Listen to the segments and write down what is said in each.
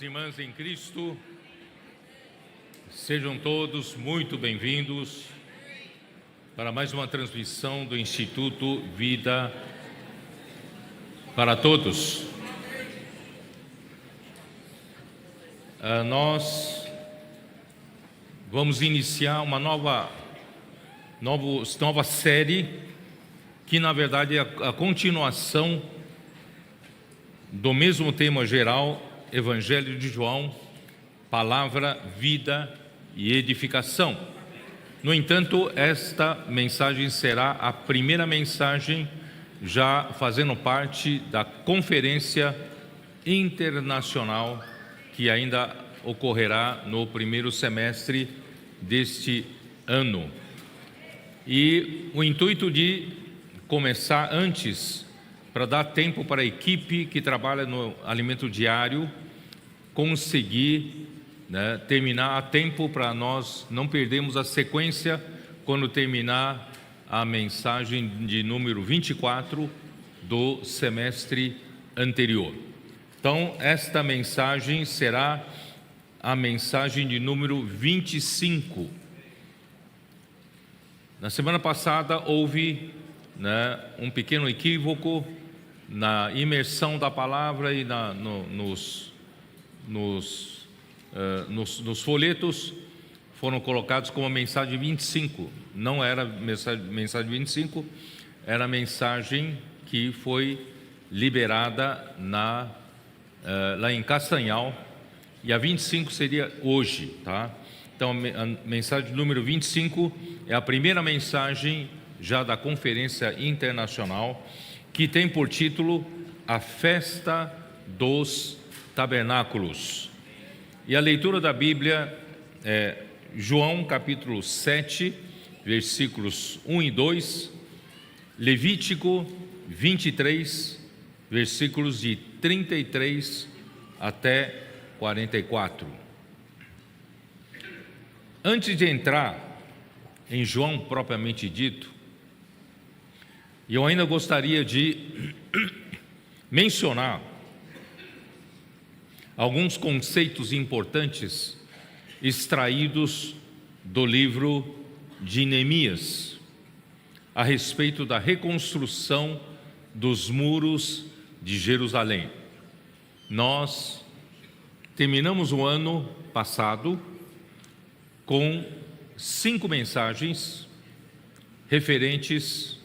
irmãs em Cristo, sejam todos muito bem-vindos para mais uma transmissão do Instituto Vida para Todos. Nós vamos iniciar uma nova série, que na verdade é a continuação do mesmo tema geral, Evangelho de João, palavra, vida e edificação. No entanto, esta mensagem será a primeira mensagem já fazendo parte da conferência internacional que ainda ocorrerá no primeiro semestre deste ano. E o intuito de começar antes, para dar tempo para a equipe que trabalha no alimento diário conseguir terminar a tempo, para nós não perdermos a sequência quando terminar a mensagem de número 24 do semestre anterior. Então, esta mensagem será a mensagem de número 25. Na semana passada houve um pequeno equívoco na imersão da palavra e nos folhetos. Foram colocados como a mensagem 25. Não era mensagem 25, era a mensagem que foi liberada lá em Castanhal, e a 25 seria hoje, tá? Então a mensagem número 25 é a primeira mensagem já da Conferência Internacional, que tem por título A Festa dos Tabernáculos. E a leitura da Bíblia é João capítulo 7, versículos 1 e 2, Levítico 23, versículos de 33 até 44. Antes de entrar em João propriamente dito, eu ainda gostaria de mencionar alguns conceitos importantes extraídos do livro de Neemias a respeito da reconstrução dos muros de Jerusalém. Nós terminamos o ano passado com 5 mensagens referentes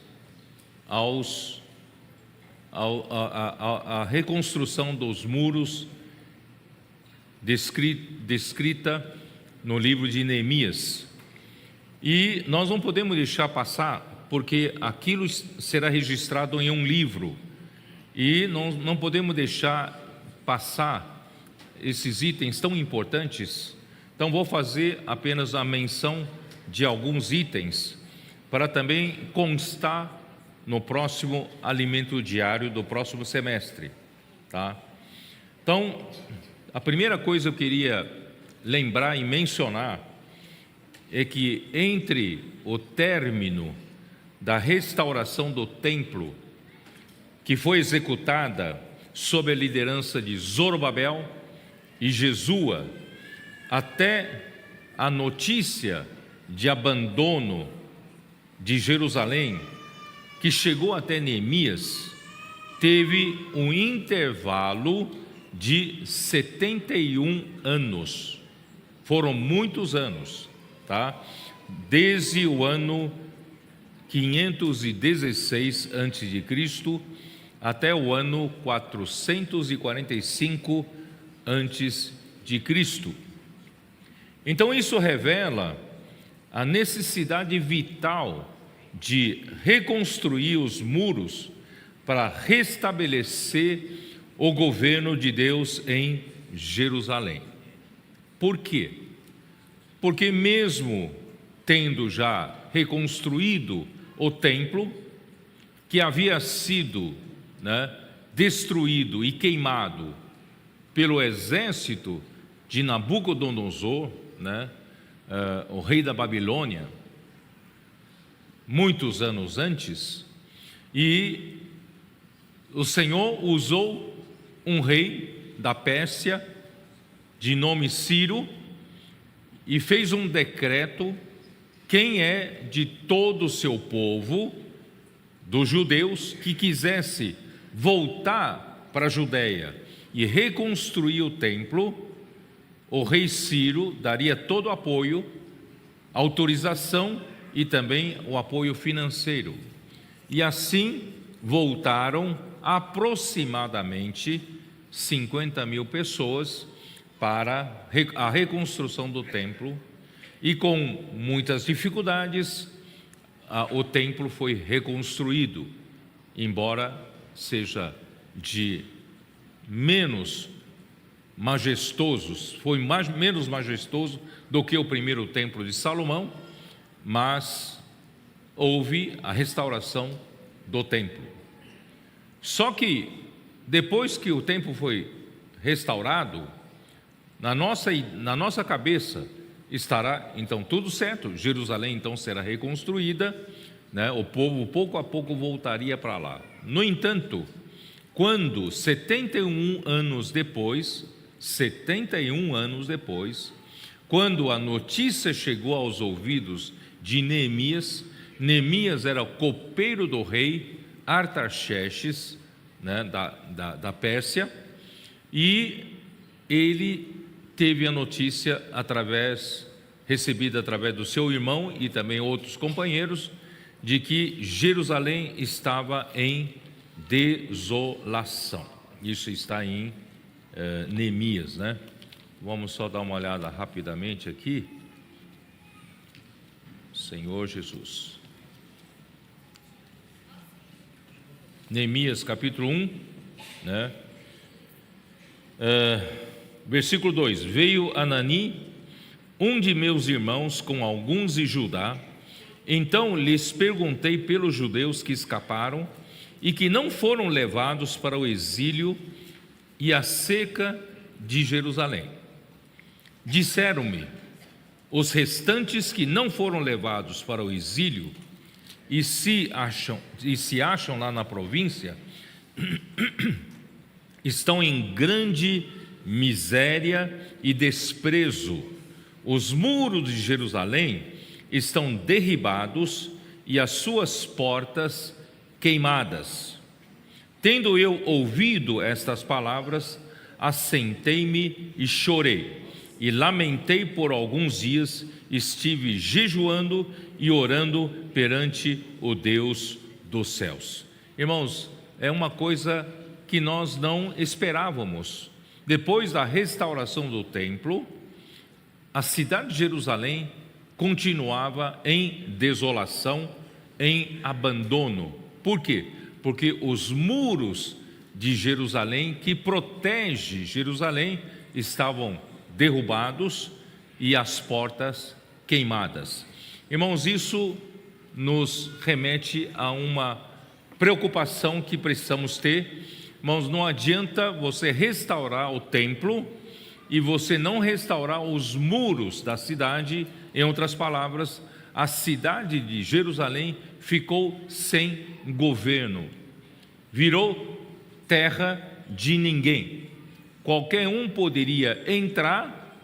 à reconstrução dos muros descrita no livro de Neemias. E nós não podemos deixar passar, porque aquilo será registrado em um livro, e não podemos deixar passar esses itens tão importantes. Então vou fazer apenas a menção de alguns itens, para também constar no próximo alimento diário do próximo semestre, tá? Então, a primeira coisa que eu queria lembrar e mencionar é que entre o término da restauração do templo, que foi executada sob a liderança de Zorobabel e Jesua, até a notícia de abandono de Jerusalém, que chegou até Neemias, teve um intervalo de 71 anos. Foram muitos anos, tá? Desde o ano 516 a.C. até o ano 445 a.C. Então isso revela a necessidade vital de reconstruir os muros para restabelecer o governo de Deus em Jerusalém. Por quê? Porque mesmo tendo já reconstruído o templo, que havia sido destruído e queimado pelo exército de Nabucodonosor, o rei da Babilônia, muitos anos antes, e o Senhor usou um rei da Pérsia de nome Ciro, e fez um decreto: quem é de todo o seu povo, dos judeus, que quisesse voltar para a Judéia e reconstruir o templo, o rei Ciro daria todo o apoio, autorização e também o apoio financeiro. E assim voltaram aproximadamente 50.000 pessoas para a reconstrução do templo, e com muitas dificuldades o templo foi reconstruído, embora seja de menos majestosos, foi menos majestoso do que o primeiro templo de Salomão, mas houve a restauração do templo. Só que depois que o templo foi restaurado, na nossa cabeça estará então tudo certo, Jerusalém então será reconstruída, né? O povo pouco a pouco voltaria para lá. No entanto, quando 71 anos depois, quando a notícia chegou aos ouvidos de Neemias, Neemias era o copeiro do rei Artaxerxes, né, da Pérsia, e ele teve a notícia recebida através do seu irmão e também outros companheiros, de que Jerusalém estava em desolação. Isso está em Neemias, né? Vamos só dar uma olhada rapidamente aqui. Senhor Jesus. Neemias capítulo 1, né? Versículo 2: Veio Anani, um de meus irmãos, com alguns de Judá. Então lhes perguntei pelos judeus que escaparam e que não foram levados para o exílio e a seca de Jerusalém. Disseram-me: os restantes que não foram levados para o exílio e se acham lá na província, estão em grande miséria e desprezo. Os muros de Jerusalém estão derribados e as suas portas queimadas. Tendo eu ouvido estas palavras, assentei-me e chorei, e lamentei por alguns dias. Estive jejuando e orando perante o Deus dos céus. Irmãos, é uma coisa que nós não esperávamos. Depois da restauração do templo, a cidade de Jerusalém continuava em desolação, em abandono. Por quê? Porque os muros de Jerusalém, que protege Jerusalém, estavam derrubados e as portas queimadas. Irmãos, isso nos remete a uma preocupação que precisamos ter. Irmãos, não adianta você restaurar o templo e você não restaurar os muros da cidade. Em outras palavras, a cidade de Jerusalém ficou sem governo, virou terra de ninguém. Qualquer um poderia entrar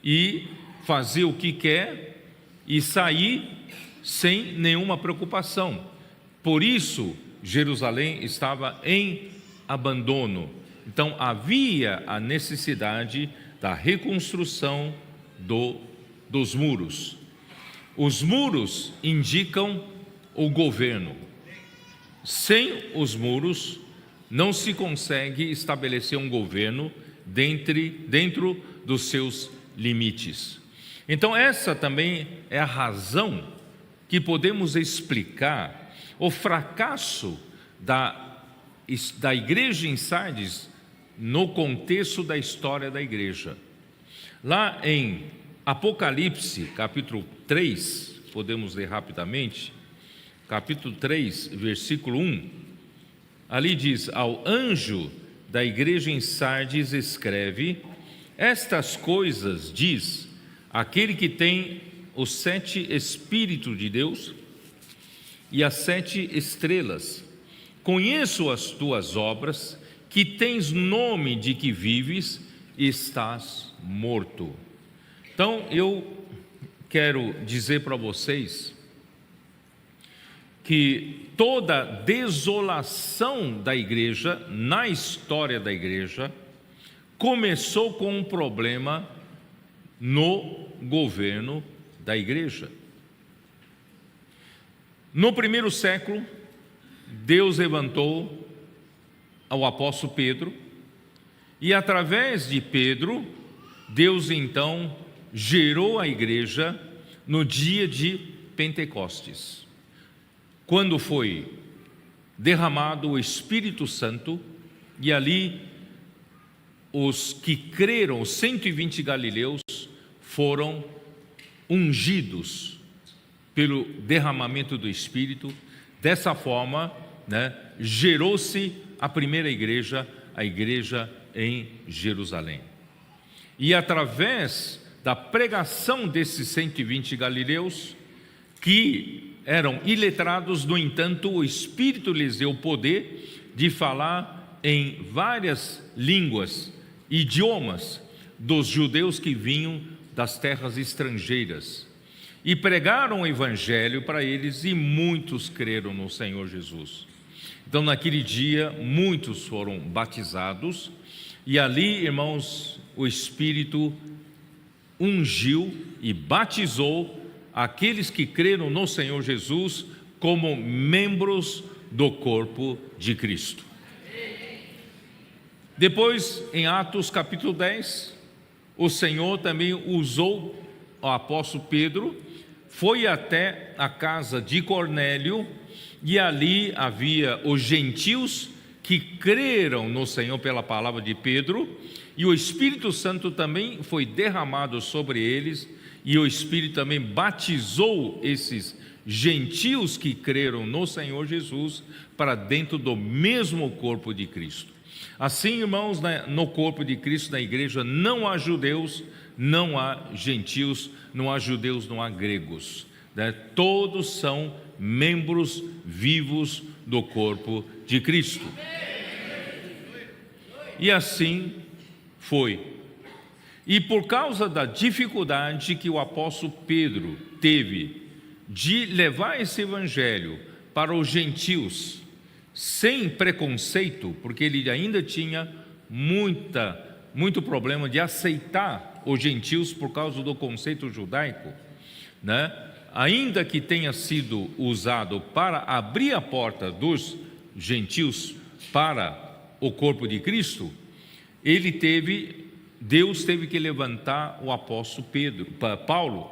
e fazer o que quer e sair sem nenhuma preocupação. Por isso, Jerusalém estava em abandono. Então, havia a necessidade da reconstrução dos muros. Os muros indicam o governo. Sem os muros, não se consegue estabelecer um governo dentro dos seus limites. Então, essa também é a razão que podemos explicar o fracasso da igreja em Sardes no contexto da história da igreja. Lá em Apocalipse, capítulo 3, podemos ler rapidamente, capítulo 3, versículo 1, ali diz: ao anjo da igreja em Sardes escreve: estas coisas diz aquele que tem os 7 Espíritos de Deus e as 7 estrelas. Conheço as tuas obras, que tens nome de que vives e estás morto. Então eu quero dizer para vocês que toda desolação da igreja, na história da igreja, começou com um problema no governo da igreja. No primeiro século, Deus levantou o apóstolo Pedro, e através de Pedro, Deus então gerou a igreja no dia de Pentecostes, quando foi derramado o Espírito Santo, e ali os que creram, os 120 galileus, foram ungidos pelo derramamento do Espírito. Dessa forma, gerou-se a primeira igreja, a igreja em Jerusalém. E através da pregação desses 120 galileus, que eram iletrados, no entanto, o Espírito lhes deu o poder de falar em várias línguas, idiomas dos judeus que vinham das terras estrangeiras, e pregaram o Evangelho para eles, e muitos creram no Senhor Jesus. Então, naquele dia, muitos foram batizados, e ali, irmãos, o Espírito ungiu e batizou aqueles que creram no Senhor Jesus como membros do corpo de Cristo. Depois, em Atos capítulo 10, o Senhor também usou o apóstolo Pedro, foi até a casa de Cornélio, e ali havia os gentios que creram no Senhor pela palavra de Pedro, e o Espírito Santo também foi derramado sobre eles, e o Espírito também batizou esses gentios que creram no Senhor Jesus para dentro do mesmo corpo de Cristo. Assim, irmãos, no corpo de Cristo, na igreja, não há judeus, não há gentios, não há judeus, não há gregos, todos são membros vivos do corpo de Cristo. E assim foi. E por causa da dificuldade que o apóstolo Pedro teve de levar esse evangelho para os gentios, sem preconceito, porque ele ainda tinha muito problema de aceitar os gentios por causa do conceito judaico, ainda que tenha sido usado para abrir a porta dos gentios para o corpo de Cristo, Deus teve que levantar o apóstolo Paulo,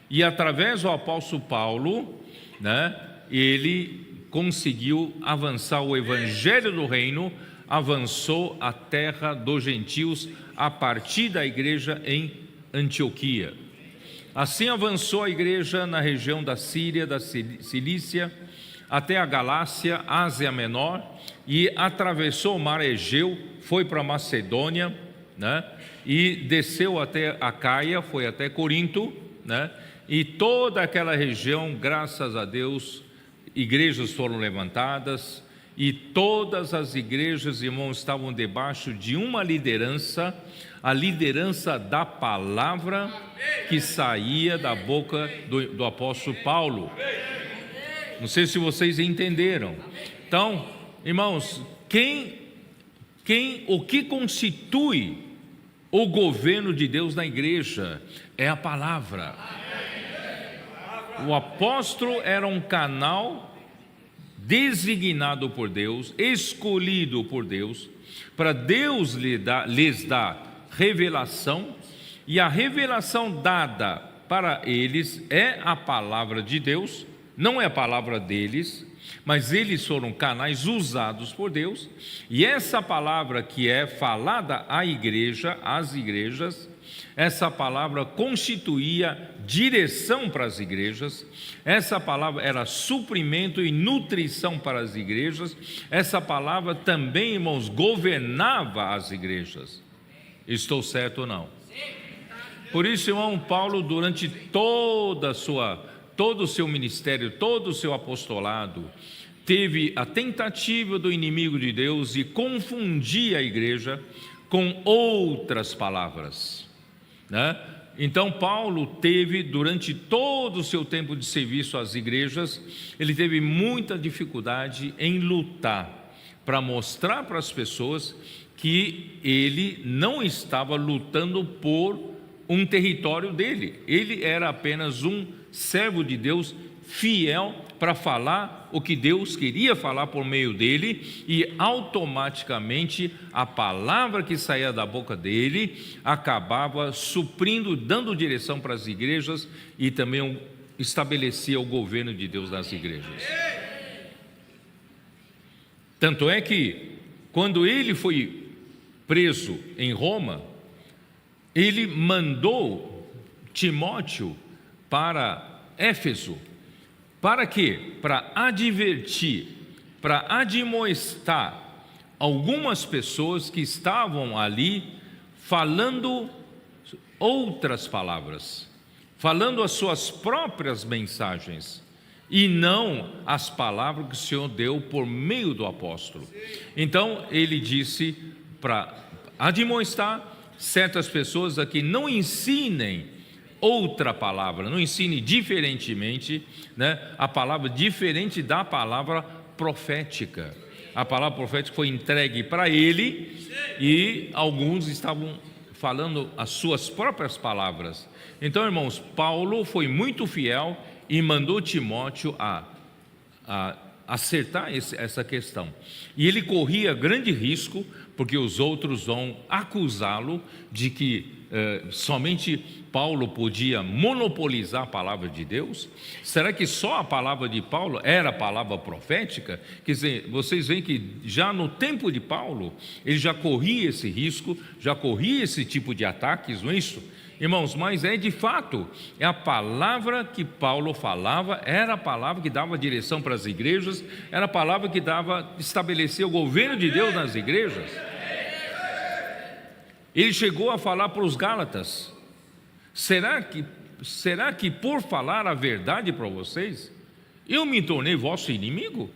e através do apóstolo Paulo, ele conseguiu avançar o evangelho do reino, avançou a terra dos gentios a partir da igreja em Antioquia. Assim avançou a igreja na região da Síria, da Cilícia, até a Galácia, Ásia Menor, e atravessou o mar Egeu, foi para a Macedônia, e desceu até a Caia, foi até Corinto, e toda aquela região, graças a Deus, igrejas foram levantadas, e todas as igrejas, irmãos, estavam debaixo de uma liderança, a liderança da palavra que saía da boca do apóstolo Paulo. Não sei se vocês entenderam. Então, irmãos, o que constitui o governo de Deus na igreja é a palavra. O apóstolo era um canal designado por Deus, escolhido por Deus, para Deus lhes dar revelação, e a revelação dada para eles é a palavra de Deus, não é a palavra deles, mas eles foram canais usados por Deus, e essa palavra que é falada à igreja, às igrejas, essa palavra constituía direção para as igrejas, essa palavra era suprimento e nutrição para as igrejas, essa palavra também, irmãos, governava as igrejas. Estou certo ou não? Por isso, irmão, Paulo, durante todo o seu ministério, todo o seu apostolado, teve a tentativa do inimigo de Deus de confundir a igreja com outras palavras. né? Então Paulo teve, durante todo o seu tempo de serviço às igrejas, ele teve muita dificuldade em lutar para mostrar para as pessoas que ele não estava lutando por um território dele. Ele era apenas um servo de Deus fiel para falar o que Deus queria falar por meio dele, e automaticamente a palavra que saía da boca dele acabava suprindo, dando direção para as igrejas, e também estabelecia o governo de Deus nas igrejas. Tanto é que, quando ele foi preso em Roma, ele mandou Timóteo para Éfeso. Para quê? Para advertir, para admoestar algumas pessoas que estavam ali falando outras palavras, falando as suas próprias mensagens, e não as palavras que o Senhor deu por meio do apóstolo. Então ele disse para admoestar certas pessoas a que não ensinem outra palavra, não ensine diferentemente, né? A palavra diferente da palavra profética. A palavra profética foi entregue para ele, e alguns estavam falando as suas próprias palavras. Então, irmãos, Paulo foi muito fiel e mandou Timóteo a acertar essa questão. E ele corria grande risco, porque os outros vão acusá-lo de que somente Paulo podia monopolizar a palavra de Deus. Será que só a palavra de Paulo era a palavra profética? Quer dizer, vocês veem que já no tempo de Paulo, ele já corria esse risco, já corria esse tipo de ataques, não é isso? Irmãos, mas de fato, é a palavra que Paulo falava, era a palavra que dava direção para as igrejas, era a palavra que estabelecia o governo de Deus nas igrejas. Ele chegou a falar para os Gálatas: será que por falar a verdade para vocês, eu me tornei vosso inimigo?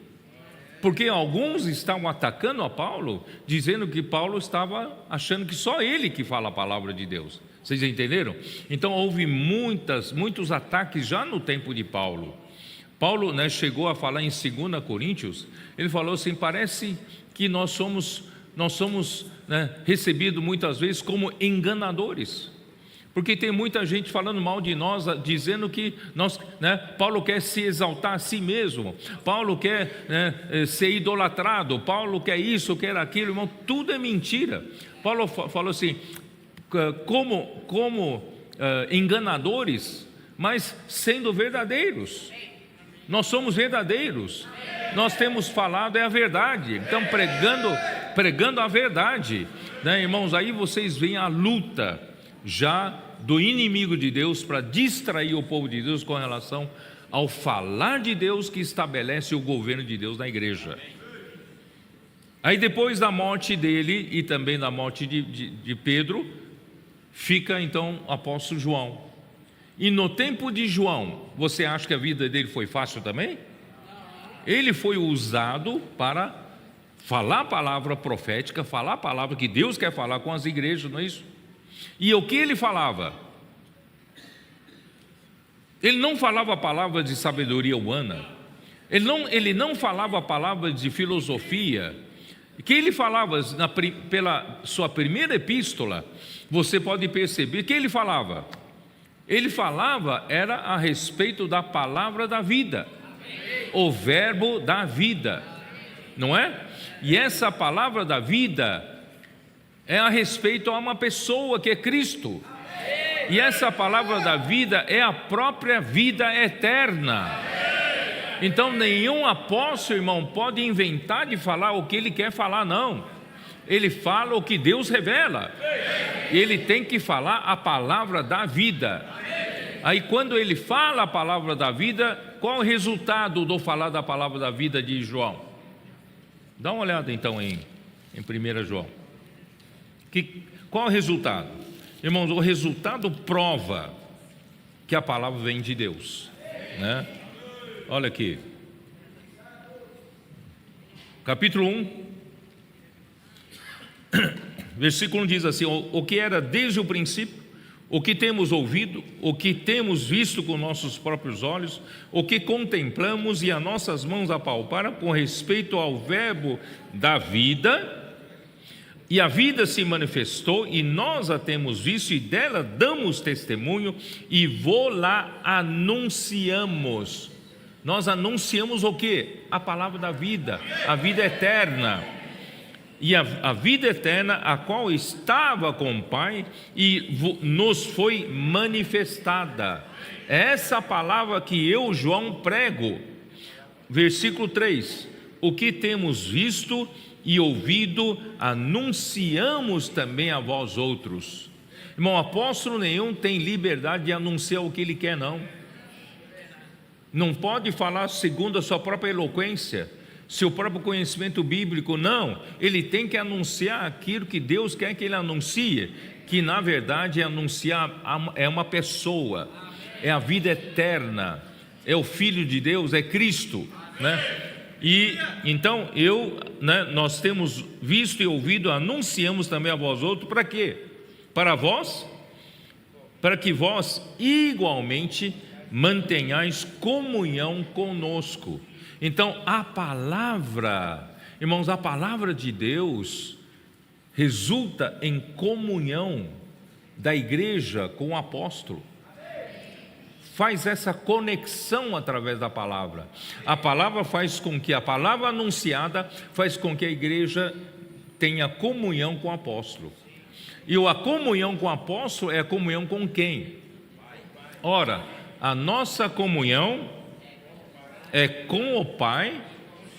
Porque alguns estavam atacando a Paulo, dizendo que Paulo estava achando que só ele que fala a palavra de Deus. Vocês entenderam? Então houve muitos ataques já no tempo de Paulo. Paulo, né, chegou a falar em 2 Coríntios, ele falou assim: parece que nós somos recebidos muitas vezes como enganadores, porque tem muita gente falando mal de nós, dizendo que Paulo quer se exaltar a si mesmo, Paulo quer ser idolatrado, Paulo quer isso, quer aquilo. Irmão, tudo é mentira. Paulo falou assim, como enganadores, mas sendo verdadeiros. Nós somos verdadeiros, nós temos falado a verdade, então pregando a verdade, né, irmãos? Aí vocês veem a luta já do inimigo de Deus para distrair o povo de Deus com relação ao falar de Deus, que estabelece o governo de Deus na igreja. Aí depois da morte dele e também da morte de Pedro, fica então o apóstolo João. E no tempo de João, você acha que a vida dele foi fácil também? Ele foi usado para falar a palavra profética, falar a palavra que Deus quer falar com as igrejas, não é isso? E o que ele falava? Ele não falava a palavra de sabedoria humana, ele não falava a palavra de filosofia. Que ele falava pela sua primeira epístola, você pode perceber que ele falava era a respeito da palavra da vida, o verbo da vida, não é? E essa palavra da vida é a respeito a uma pessoa que é Cristo, e essa palavra da vida é a própria vida eterna. Então nenhum apóstolo, irmão, pode inventar de falar o que ele quer falar, não. Ele fala o que Deus revela, ele tem que falar a palavra da vida. Aí quando ele fala a palavra da vida, qual o resultado do falar da palavra da vida de João? Dá uma olhada então em 1 João. Qual o resultado? Irmãos, o resultado prova que a palavra vem de Deus, né? Olha aqui, capítulo 1, versículo 1 diz assim: o que era desde o princípio, o que temos ouvido, o que temos visto com nossos próprios olhos, o que contemplamos e as nossas mãos apalparam com respeito ao verbo da vida. E a vida se manifestou, e nós a temos visto, e dela damos testemunho, e vô-la anunciamos. Nós anunciamos o quê? A palavra da vida, a vida eterna. E a vida eterna, a qual estava com o Pai, e nos foi manifestada. Essa palavra que eu, João, prego. Versículo 3: o que temos visto e ouvido, anunciamos também a vós outros. Irmão, apóstolo nenhum tem liberdade de anunciar o que ele quer, não. Não pode falar segundo a sua própria eloquência, seu próprio conhecimento bíblico, não. Ele tem que anunciar aquilo que Deus quer que ele anuncie, que na verdade é anunciar, é uma pessoa, é a vida eterna, é o Filho de Deus, é Cristo, né? E então nós temos visto e ouvido, anunciamos também a vós outros. Para quê? Para vós, para que vós igualmente mantenhais comunhão conosco. Então a palavra, irmãos, a palavra de Deus resulta em comunhão da igreja com o apóstolo. Faz essa conexão através da palavra. A palavra faz com que a palavra anunciada faz com que a igreja tenha comunhão com o apóstolo. E a comunhão com o apóstolo é a comunhão com quem? Ora, a nossa comunhão é com o Pai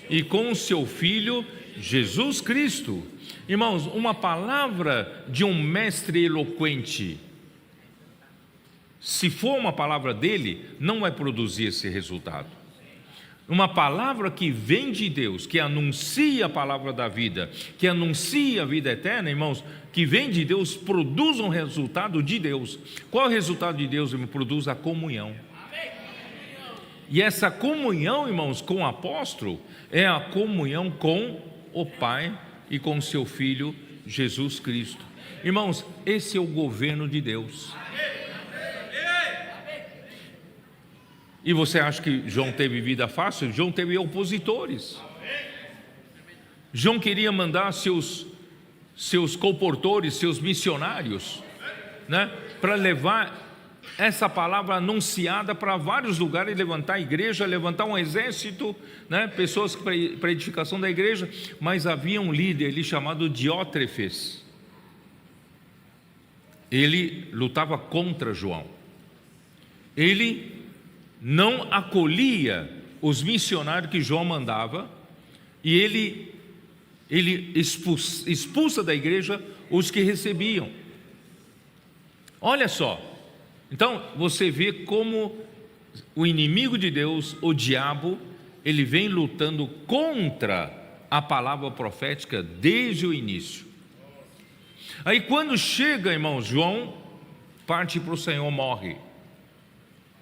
e com o seu Filho Jesus Cristo. Irmãos, uma palavra de um mestre eloquente, se for uma palavra dele, não vai produzir esse resultado. Uma palavra que vem de Deus, que anuncia a palavra da vida, que anuncia a vida eterna, irmãos, que vem de Deus, produz um resultado de Deus. Qual é o resultado de Deus? Ele produz a comunhão. E essa comunhão, irmãos, com o apóstolo, é a comunhão com o Pai e com o seu Filho Jesus Cristo. Irmãos, esse é o governo de Deus. E você acha que João teve vida fácil? João teve opositores. João queria mandar seus colportores, seus missionários, né, para levar essa palavra anunciada para vários lugares, levantar a igreja, levantar um exército, né, pessoas para edificação da igreja. Mas havia um líder ali chamado Diótrefes. Ele lutava contra João. Ele não acolhia os missionários que João mandava, e ele expulsa da igreja os que recebiam. Olha só, então você vê como o inimigo de Deus, o diabo, ele vem lutando contra a palavra profética desde o início. Aí quando chega, irmão, João parte para o Senhor, morre,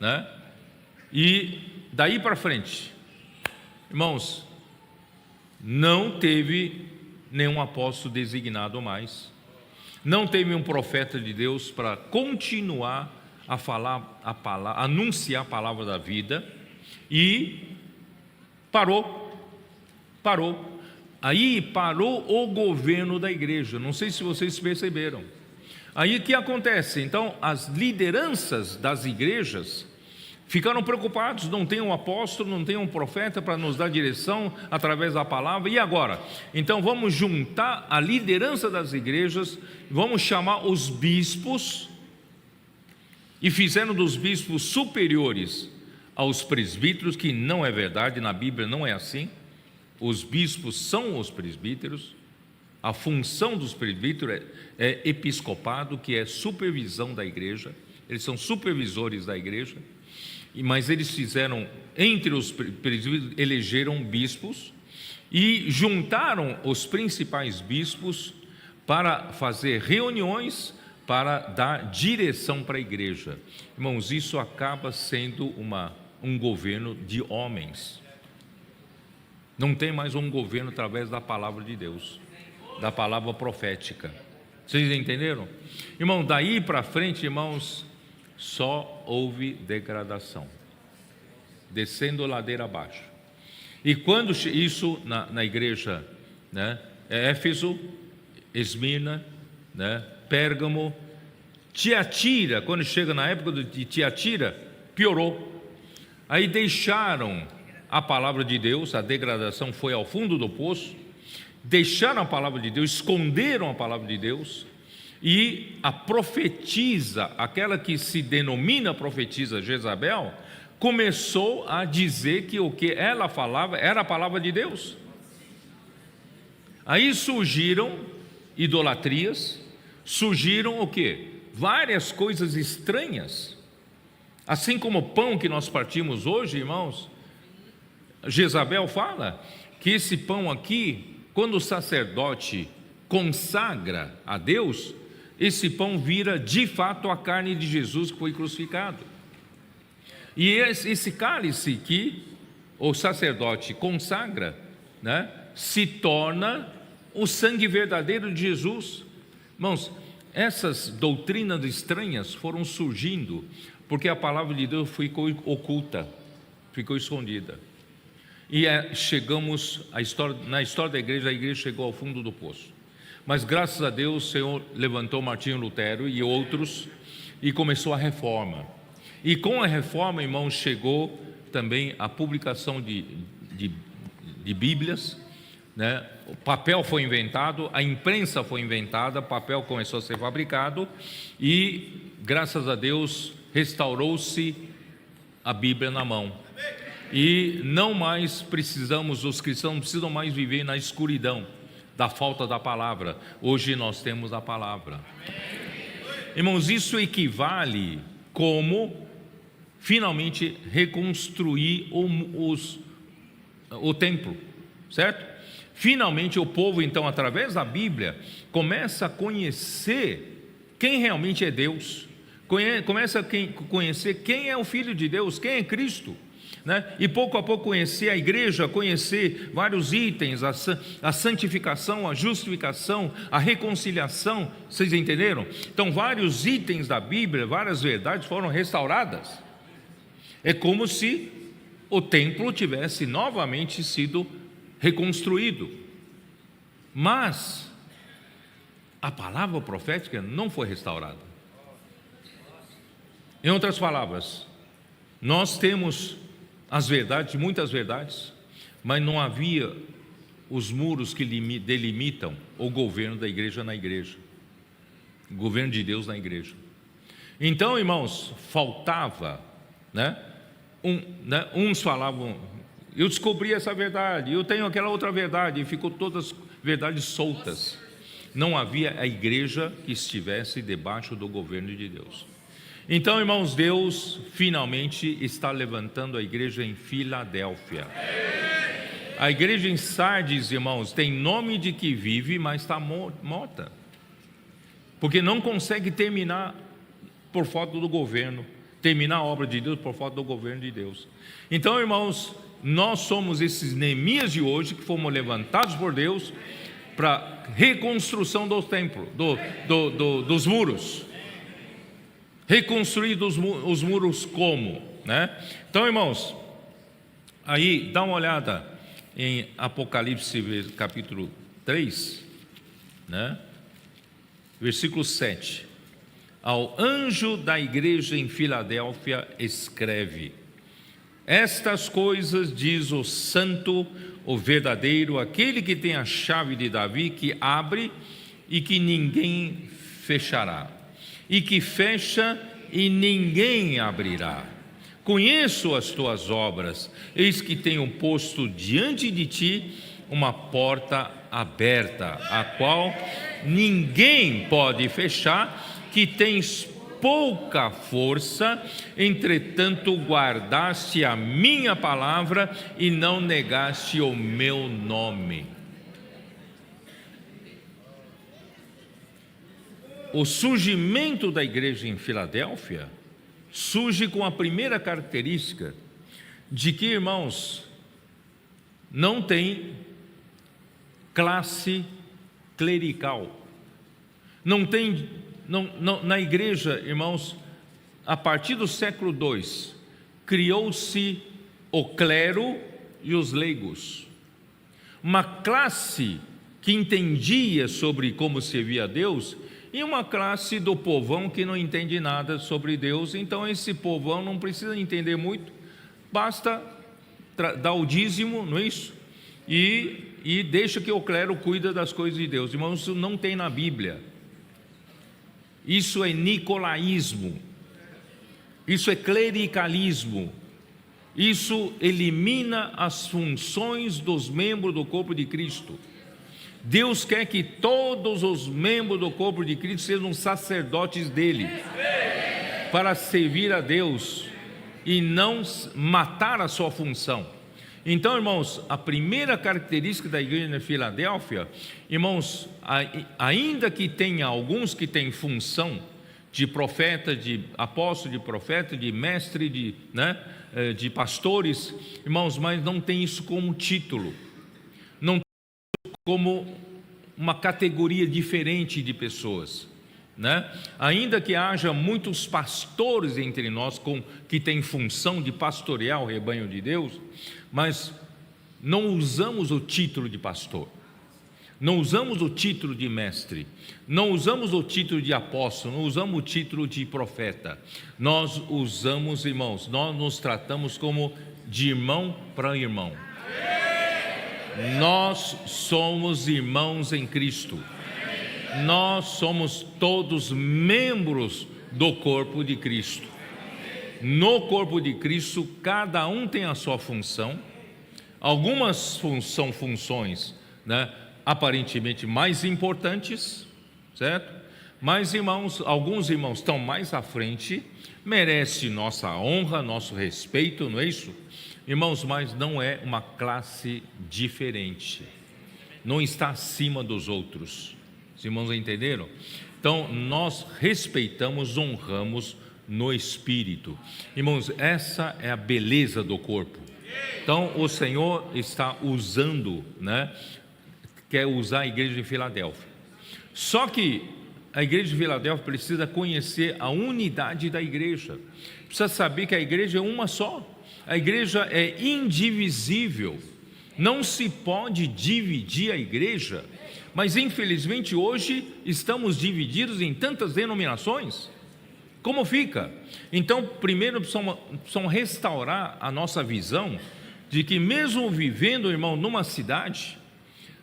né? E daí para frente, irmãos, não teve nenhum apóstolo designado mais, não teve um profeta de Deus para continuar a falar a palavra, anunciar a palavra da vida, e parou. Aí parou o governo da igreja. Não sei se vocês perceberam. Aí o que acontece? Então as lideranças das igrejas ficaram preocupados, não tem um apóstolo, não tem um profeta para nos dar direção através da palavra. E agora? Então vamos juntar a liderança das igrejas, vamos chamar os bispos, e fizeram dos bispos superiores aos presbíteros, que não é verdade, na Bíblia não é assim. Os bispos são os presbíteros. A função dos presbíteros é episcopado, que é supervisão da igreja. Eles são supervisores da igreja. Mas eles fizeram, entre os presbíteros, elegeram bispos e juntaram os principais bispos para fazer reuniões, para dar direção para a igreja. Irmãos, isso acaba sendo um governo de homens. Não tem mais um governo através da palavra de Deus, da palavra profética. Vocês entenderam? Irmão, daí para frente, irmãos, só houve degradação, descendo ladeira abaixo. E quando isso na igreja, né, Éfeso, Esmirna, né, Pérgamo, Tiatira, quando chega na época de Tiatira, piorou. Aí deixaram a palavra de Deus, a degradação foi ao fundo do poço, deixaram a palavra de Deus, esconderam a palavra de Deus, e a profetisa, aquela que se denomina profetisa Jezabel, começou a dizer que o que ela falava era a palavra de Deus. Aí surgiram idolatrias, surgiram o quê? Várias coisas estranhas. Assim como o pão que nós partimos hoje, irmãos, Jezabel fala que esse pão aqui, quando o sacerdote consagra a Deus, esse pão vira de fato a carne de Jesus que foi crucificado. E esse cálice que o sacerdote consagra, né, se torna o sangue verdadeiro de Jesus. Irmãos, essas doutrinas estranhas foram surgindo porque a palavra de Deus ficou oculta, ficou escondida. E chegamos na história da igreja, a igreja chegou ao fundo do poço. Mas graças a Deus o Senhor levantou Martinho Lutero e outros e começou a reforma. E com a reforma, irmãos, chegou também a publicação de Bíblias, né? O papel foi inventado, a imprensa foi inventada, o papel começou a ser fabricado e, graças a Deus, restaurou-se a Bíblia na mão. E não mais precisamos, os cristãos não precisam mais viver na escuridão da falta da palavra. Hoje nós temos a palavra. Irmãos, isso equivale como finalmente reconstruir o templo, certo? Finalmente o povo, então, através da Bíblia, começa a conhecer quem realmente é Deus, começa a conhecer quem é o Filho de Deus, quem é Cristo, né? E pouco a pouco conhecer a igreja, conhecer vários itens, a santificação, a justificação, a reconciliação. Vocês entenderam? Então vários itens da Bíblia, várias verdades foram restauradas. É como se o templo tivesse novamente sido reconstruído. Mas a palavra profética não foi restaurada. Em outras palavras, nós temos as verdades, muitas verdades, mas não havia os muros que delimitam o governo da igreja na igreja, o governo de Deus na igreja. Então, irmãos, faltava, né? Uns falavam, eu descobri essa verdade, eu tenho aquela outra verdade, e ficou todas verdades soltas. Não havia a igreja que estivesse debaixo do governo de Deus. Então, irmãos, Deus finalmente está levantando a igreja em Filadélfia. A igreja em Sardes, irmãos, tem nome de que vive, mas está morta, porque não consegue terminar por falta do governo, terminar a obra de Deus por falta do governo de Deus. Então, irmãos, nós somos esses Neemias de hoje que fomos levantados por Deus para reconstrução do templo, dos muros. Reconstruir os muros como, né? Então, irmãos, aí dá uma olhada em Apocalipse capítulo 3, né? Versículo 7. Ao anjo da igreja em Filadélfia escreve: estas coisas diz o santo, o verdadeiro, aquele que tem a chave de Davi, que abre e que ninguém fechará, e que fecha e ninguém abrirá. Conheço as tuas obras, eis que tenho posto diante de ti uma porta aberta, a qual ninguém pode fechar, que tens pouca força, entretanto guardaste a minha palavra e não negaste o meu nome. O surgimento da igreja em Filadélfia surge com a primeira característica de que, irmãos, não tem classe clerical, Na igreja, irmãos, a partir do século II, criou-se o clero e os leigos, uma classe que entendia sobre como servir a Deus, e uma classe do povão que não entende nada sobre Deus. Então esse povão não precisa entender muito, basta dar o dízimo, não é isso? E deixa que o clero cuida das coisas de Deus. Irmãos, isso não tem na Bíblia. Isso é nicolaísmo, isso é clericalismo, isso elimina as funções dos membros do corpo de Cristo. Deus quer que todos os membros do corpo de Cristo sejam sacerdotes dele, para servir a Deus e não matar a sua função. Então, irmãos, a primeira característica da igreja de Filadélfia, irmãos, ainda que tenha alguns que têm função de profeta, de apóstolo, de profeta, de mestre, de pastores, irmãos, mas não tem isso como título, não tem isso como uma categoria diferente de pessoas, Ainda que haja muitos pastores entre nós que têm função de pastorear o rebanho de Deus, mas não usamos o título de pastor, não usamos o título de mestre, não usamos o título de apóstolo, não usamos o título de profeta. Nós usamos, irmãos, nós nos tratamos como de irmão para irmão. Nós somos irmãos em Cristo. Nós somos todos membros do corpo de Cristo. No corpo de Cristo, cada um tem a sua função. Algumas são funções, aparentemente mais importantes, certo? Mas, irmãos, alguns irmãos estão mais à frente, merece nossa honra, nosso respeito, não é isso? Irmãos, mas não é uma classe diferente, não está acima dos outros. Os irmãos entenderam? Então, nós respeitamos, honramos no Espírito. Irmãos, essa é a beleza do corpo. Então, o Senhor está usando, quer usar a igreja de Filadélfia. Só que a igreja de Filadélfia precisa conhecer a unidade da igreja. Precisa saber que a igreja é uma só. A igreja é indivisível. Não se pode dividir a igreja. Mas infelizmente hoje estamos divididos em tantas denominações. Como fica? Então, primeiro precisamos restaurar a nossa visão de que mesmo vivendo, irmão, numa cidade,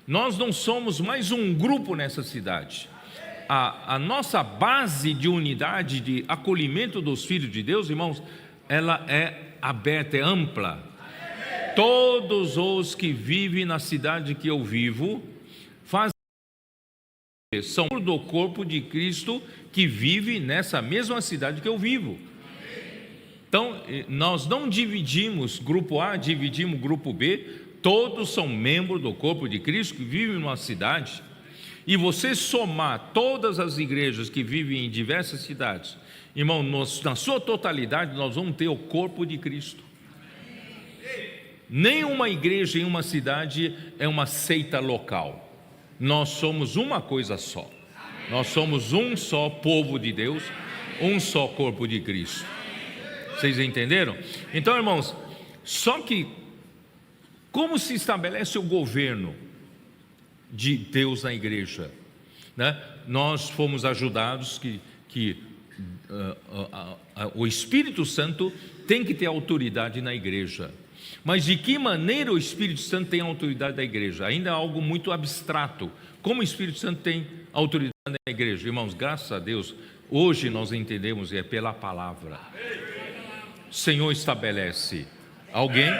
nós não somos mais um grupo nessa cidade. A nossa base de unidade, de acolhimento dos filhos de Deus, irmãos, ela é aberta, é ampla. Todos os que vivem na cidade que eu vivo são do corpo de Cristo que vive nessa mesma cidade que eu vivo. Então, nós não dividimos grupo A, dividimos grupo B, todos são membros do corpo de Cristo que vivem numa cidade. E você somar todas as igrejas que vivem em diversas cidades, irmão, na sua totalidade nós vamos ter o corpo de Cristo. Nenhuma igreja em uma cidade é uma seita local. Nós somos uma coisa só. Nós somos um só povo de Deus, um só corpo de Cristo. Vocês entenderam? Então, irmãos, só que como se estabelece o governo de Deus na igreja? Nós fomos ajudados que o Espírito Santo tem que ter autoridade na igreja. Mas de que maneira o Espírito Santo tem autoridade da igreja? Ainda é algo muito abstrato. Como o Espírito Santo tem autoridade na igreja? Irmãos, graças a Deus, hoje nós entendemos, é pela palavra. O Senhor estabelece alguém,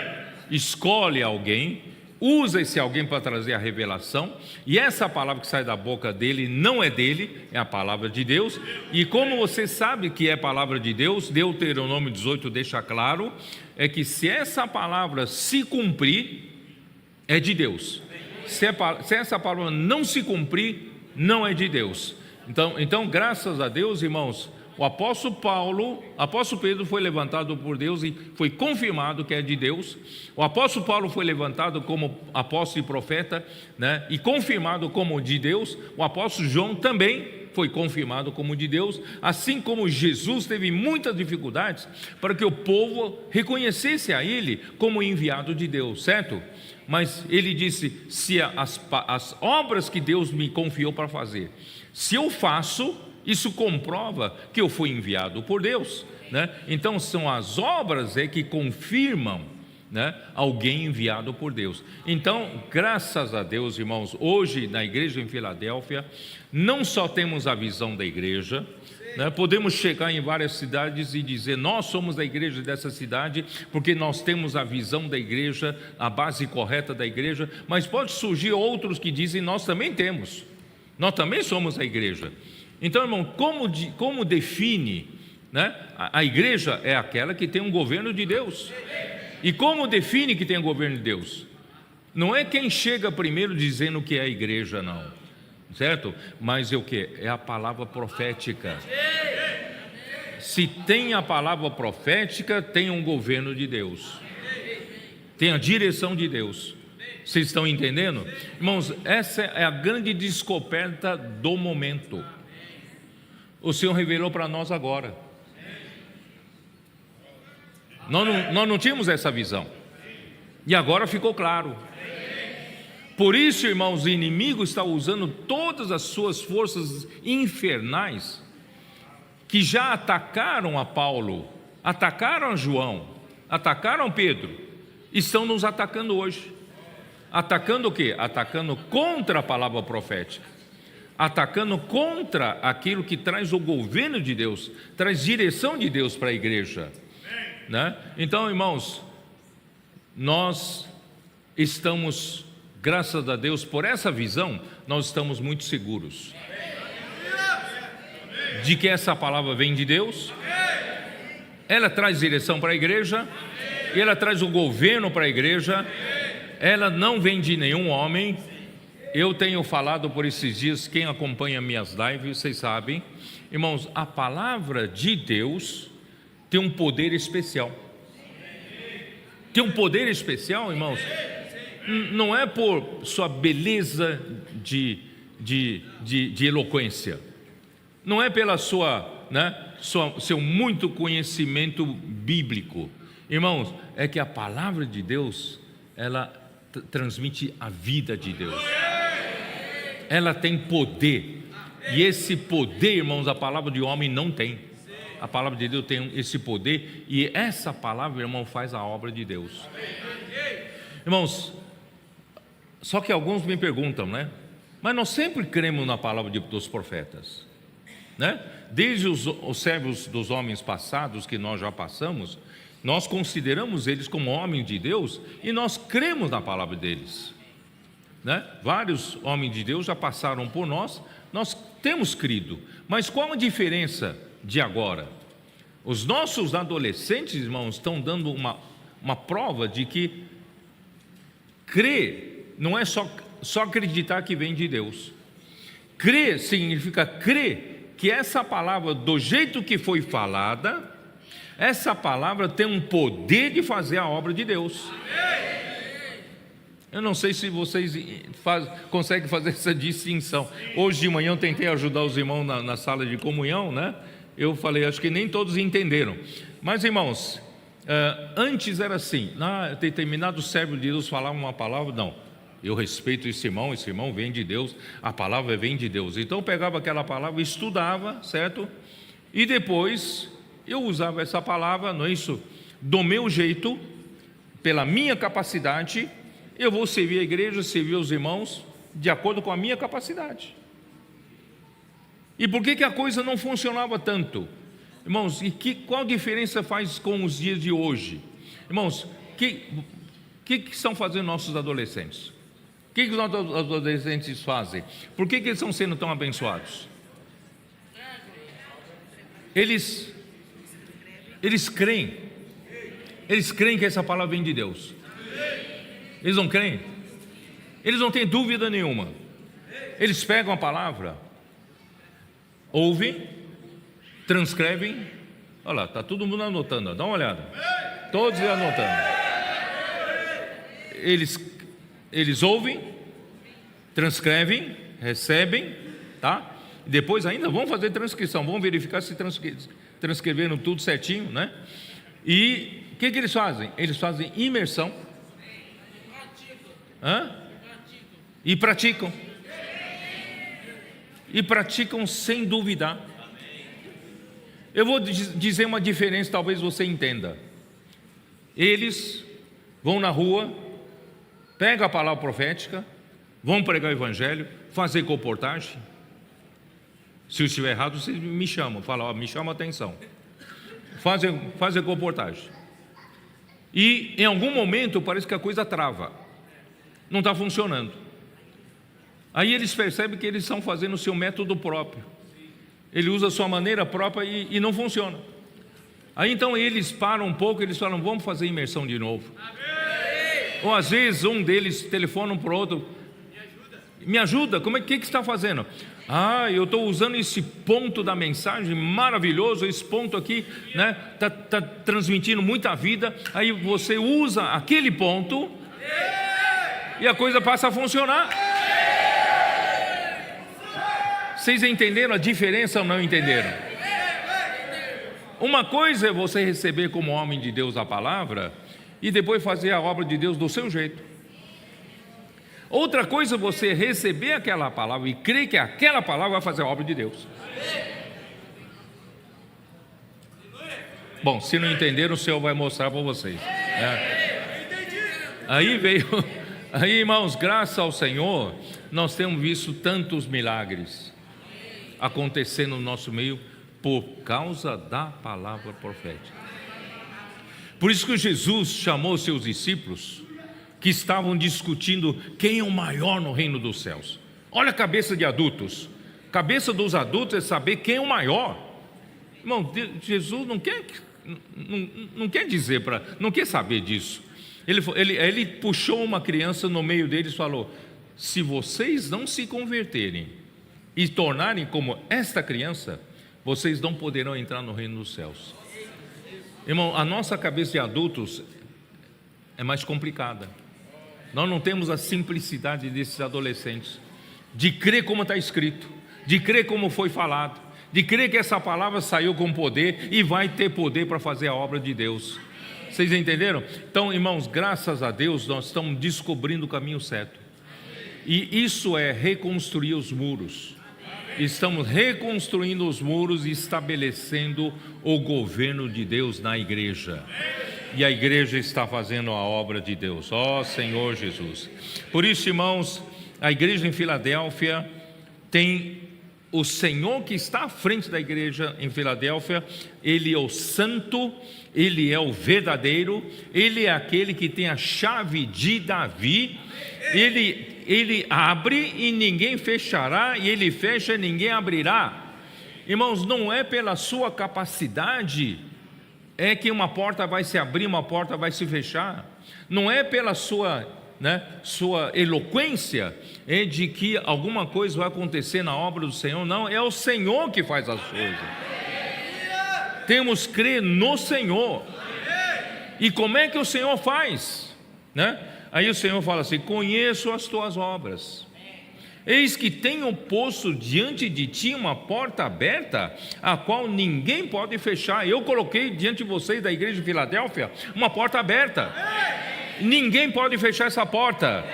escolhe alguém, usa esse alguém para trazer a revelação, e essa palavra que sai da boca dele não é dele, é a palavra de Deus. E como você sabe que é a palavra de Deus, Deuteronômio 18 deixa claro, é que se essa palavra se cumprir, é de Deus. Se essa palavra não se cumprir, não é de Deus. Então, graças a Deus, irmãos, o apóstolo Pedro foi levantado por Deus e foi confirmado que é de Deus. O apóstolo Paulo foi levantado como apóstolo e profeta, né, e confirmado como de Deus. O apóstolo João também foi confirmado como de Deus, assim como Jesus teve muitas dificuldades para que o povo reconhecesse a ele como enviado de Deus, certo? Mas ele disse: se as obras que Deus me confiou para fazer, se eu faço, isso comprova que eu fui enviado por Deus, né? Então são as obras que confirmam, né, alguém enviado por Deus. Então, graças a Deus, irmãos, hoje na igreja em Filadélfia, não só temos a visão da igreja, né, podemos chegar em várias cidades e dizer: nós somos da igreja dessa cidade, porque nós temos a visão da igreja, a base correta da igreja. Mas pode surgir outros que dizem: nós também temos, nós também somos a igreja. Então, irmão, como define, né? A igreja é aquela que tem um governo de Deus. E como define que tem o governo de Deus? Não é quem chega primeiro dizendo que é a igreja, não, certo? Mas é o que? É a palavra profética. Se tem a palavra profética, tem um governo de Deus, tem a direção de Deus. Vocês estão entendendo? Irmãos, essa é a grande descoberta do momento. O Senhor revelou para nós agora. Nós não tínhamos essa visão, e agora ficou claro. Por isso, irmãos, o inimigo está usando todas as suas forças infernais, que já atacaram a Paulo, atacaram a João, atacaram Pedro, estão nos atacando hoje. Atacando o quê? Atacando contra a palavra profética, atacando contra aquilo que traz o governo de Deus, traz direção de Deus para a igreja, né? Então, irmãos, nós estamos, graças a Deus, por essa visão, nós estamos muito seguros de que essa palavra vem de Deus. Ela traz direção para a igreja, e ela traz o governo para a igreja. Ela não vem de nenhum homem. Eu tenho falado por esses dias, quem acompanha minhas lives, vocês sabem, irmãos, a palavra de Deus tem um poder especial. Tem um poder especial, irmãos, não é por sua beleza de eloquência, não é pela seu muito conhecimento bíblico, irmãos, é que a palavra de Deus, ela transmite a vida de Deus, ela tem poder, e esse poder, irmãos, a palavra de homem não tem. A palavra de Deus tem esse poder, e essa palavra, irmão, faz a obra de Deus. Irmãos, só que alguns me perguntam, né? Mas nós sempre cremos na palavra dos profetas, né? Desde os servos dos homens passados que nós já passamos, nós consideramos eles como homens de Deus, e nós cremos na palavra deles, né? Vários homens de Deus já passaram por nós temos crido. Mas qual a diferença de agora? Os nossos adolescentes, irmãos, estão dando uma prova de que crer não é só acreditar que vem de Deus. Crer significa crer que essa palavra, do jeito que foi falada, essa palavra tem um poder de fazer a obra de Deus. Eu não sei se vocês conseguem fazer essa distinção. Hoje de manhã eu tentei ajudar os irmãos na sala de comunhão, né? Eu falei, acho que nem todos entenderam. Mas, irmãos, antes era assim, determinado servo de Deus falava uma palavra, não, eu respeito esse irmão vem de Deus, a palavra vem de Deus. Então eu pegava aquela palavra, estudava, certo? E depois eu usava essa palavra, não é isso? Do meu jeito, pela minha capacidade, eu vou servir a igreja, servir os irmãos, de acordo com a minha capacidade. E por que a coisa não funcionava tanto? Irmãos, qual diferença faz com os dias de hoje? Irmãos, que estão fazendo nossos adolescentes? O que os nossos adolescentes fazem? Por que eles estão sendo tão abençoados? Eles creem que essa palavra vem de Deus. Eles não creem? Eles não têm dúvida nenhuma. Eles pegam a palavra, ouvem, transcrevem. Olha lá, está todo mundo anotando, dá uma olhada. Todos anotando. Eles ouvem, transcrevem, recebem, tá? E depois ainda vão fazer transcrição, vão verificar se transcreveram tudo certinho, né? E o que eles fazem? Eles fazem imersão. E praticam. E praticam sem duvidar. Eu vou dizer uma diferença, talvez você entenda. Eles vão na rua, pegam a palavra profética, vão pregar o evangelho, fazer comportagem. Se eu estiver errado, vocês me chamam, falam, me chama a atenção. Fazer comportagem. E em algum momento parece que a coisa trava, não está funcionando. Aí eles percebem que eles estão fazendo o seu método próprio. Ele usa a sua maneira própria e não funciona. Aí então eles param um pouco, eles falam, vamos fazer imersão de novo. Ou às vezes um deles telefona para o outro, me ajuda, como é que está fazendo? Eu estou usando esse ponto da mensagem maravilhoso, esse ponto aqui, né? Tá transmitindo muita vida. Aí você usa aquele ponto e a coisa passa a funcionar. Vocês entenderam a diferença ou não entenderam? Uma coisa é você receber como homem de Deus a palavra e depois fazer a obra de Deus do seu jeito. Outra coisa é você receber aquela palavra e crer que aquela palavra vai fazer a obra de Deus. Bom, se não entenderam, o Senhor vai mostrar para vocês. Aí, irmãos, graças ao Senhor, nós temos visto tantos milagres acontecer no nosso meio por causa da palavra profética. Por isso que Jesus chamou seus discípulos que estavam discutindo quem é o maior no reino dos céus. Olha a cabeça de adultos. Cabeça dos adultos é saber quem é o maior. Irmão, Jesus não quer dizer não quer saber disso. Ele puxou uma criança no meio deles e falou: se vocês não se converterem e tornarem como esta criança, vocês não poderão entrar no reino dos céus. Irmão, a nossa cabeça de adultos é mais complicada. Nós não temos a simplicidade desses adolescentes, de crer como está escrito, de crer como foi falado, de crer que essa palavra saiu com poder e vai ter poder para fazer a obra de Deus. Vocês entenderam? Então, irmãos, graças a Deus nós estamos descobrindo o caminho certo. E isso é reconstruir os muros. Estamos reconstruindo os muros e estabelecendo o governo de Deus na igreja. E a igreja está fazendo a obra de Deus, ó Senhor Jesus. Por isso, irmãos, a igreja em Filadélfia tem o Senhor que está à frente da igreja em Filadélfia. Ele é o santo, ele é o verdadeiro, ele é aquele que tem a chave de Davi. Ele abre e ninguém fechará, e ele fecha e ninguém abrirá. Irmãos, não é pela sua capacidade que uma porta vai se abrir, uma porta vai se fechar. Não é pela sua eloquência de que alguma coisa vai acontecer na obra do Senhor. Não, é o Senhor que faz as coisas. Temos que crer no Senhor. E como é que o Senhor faz? Aí o Senhor fala assim: conheço as tuas obras, eis que tenho posto diante de ti uma porta aberta, a qual ninguém pode fechar. Eu coloquei diante de vocês da igreja de Filadélfia uma porta aberta, ninguém pode fechar essa porta.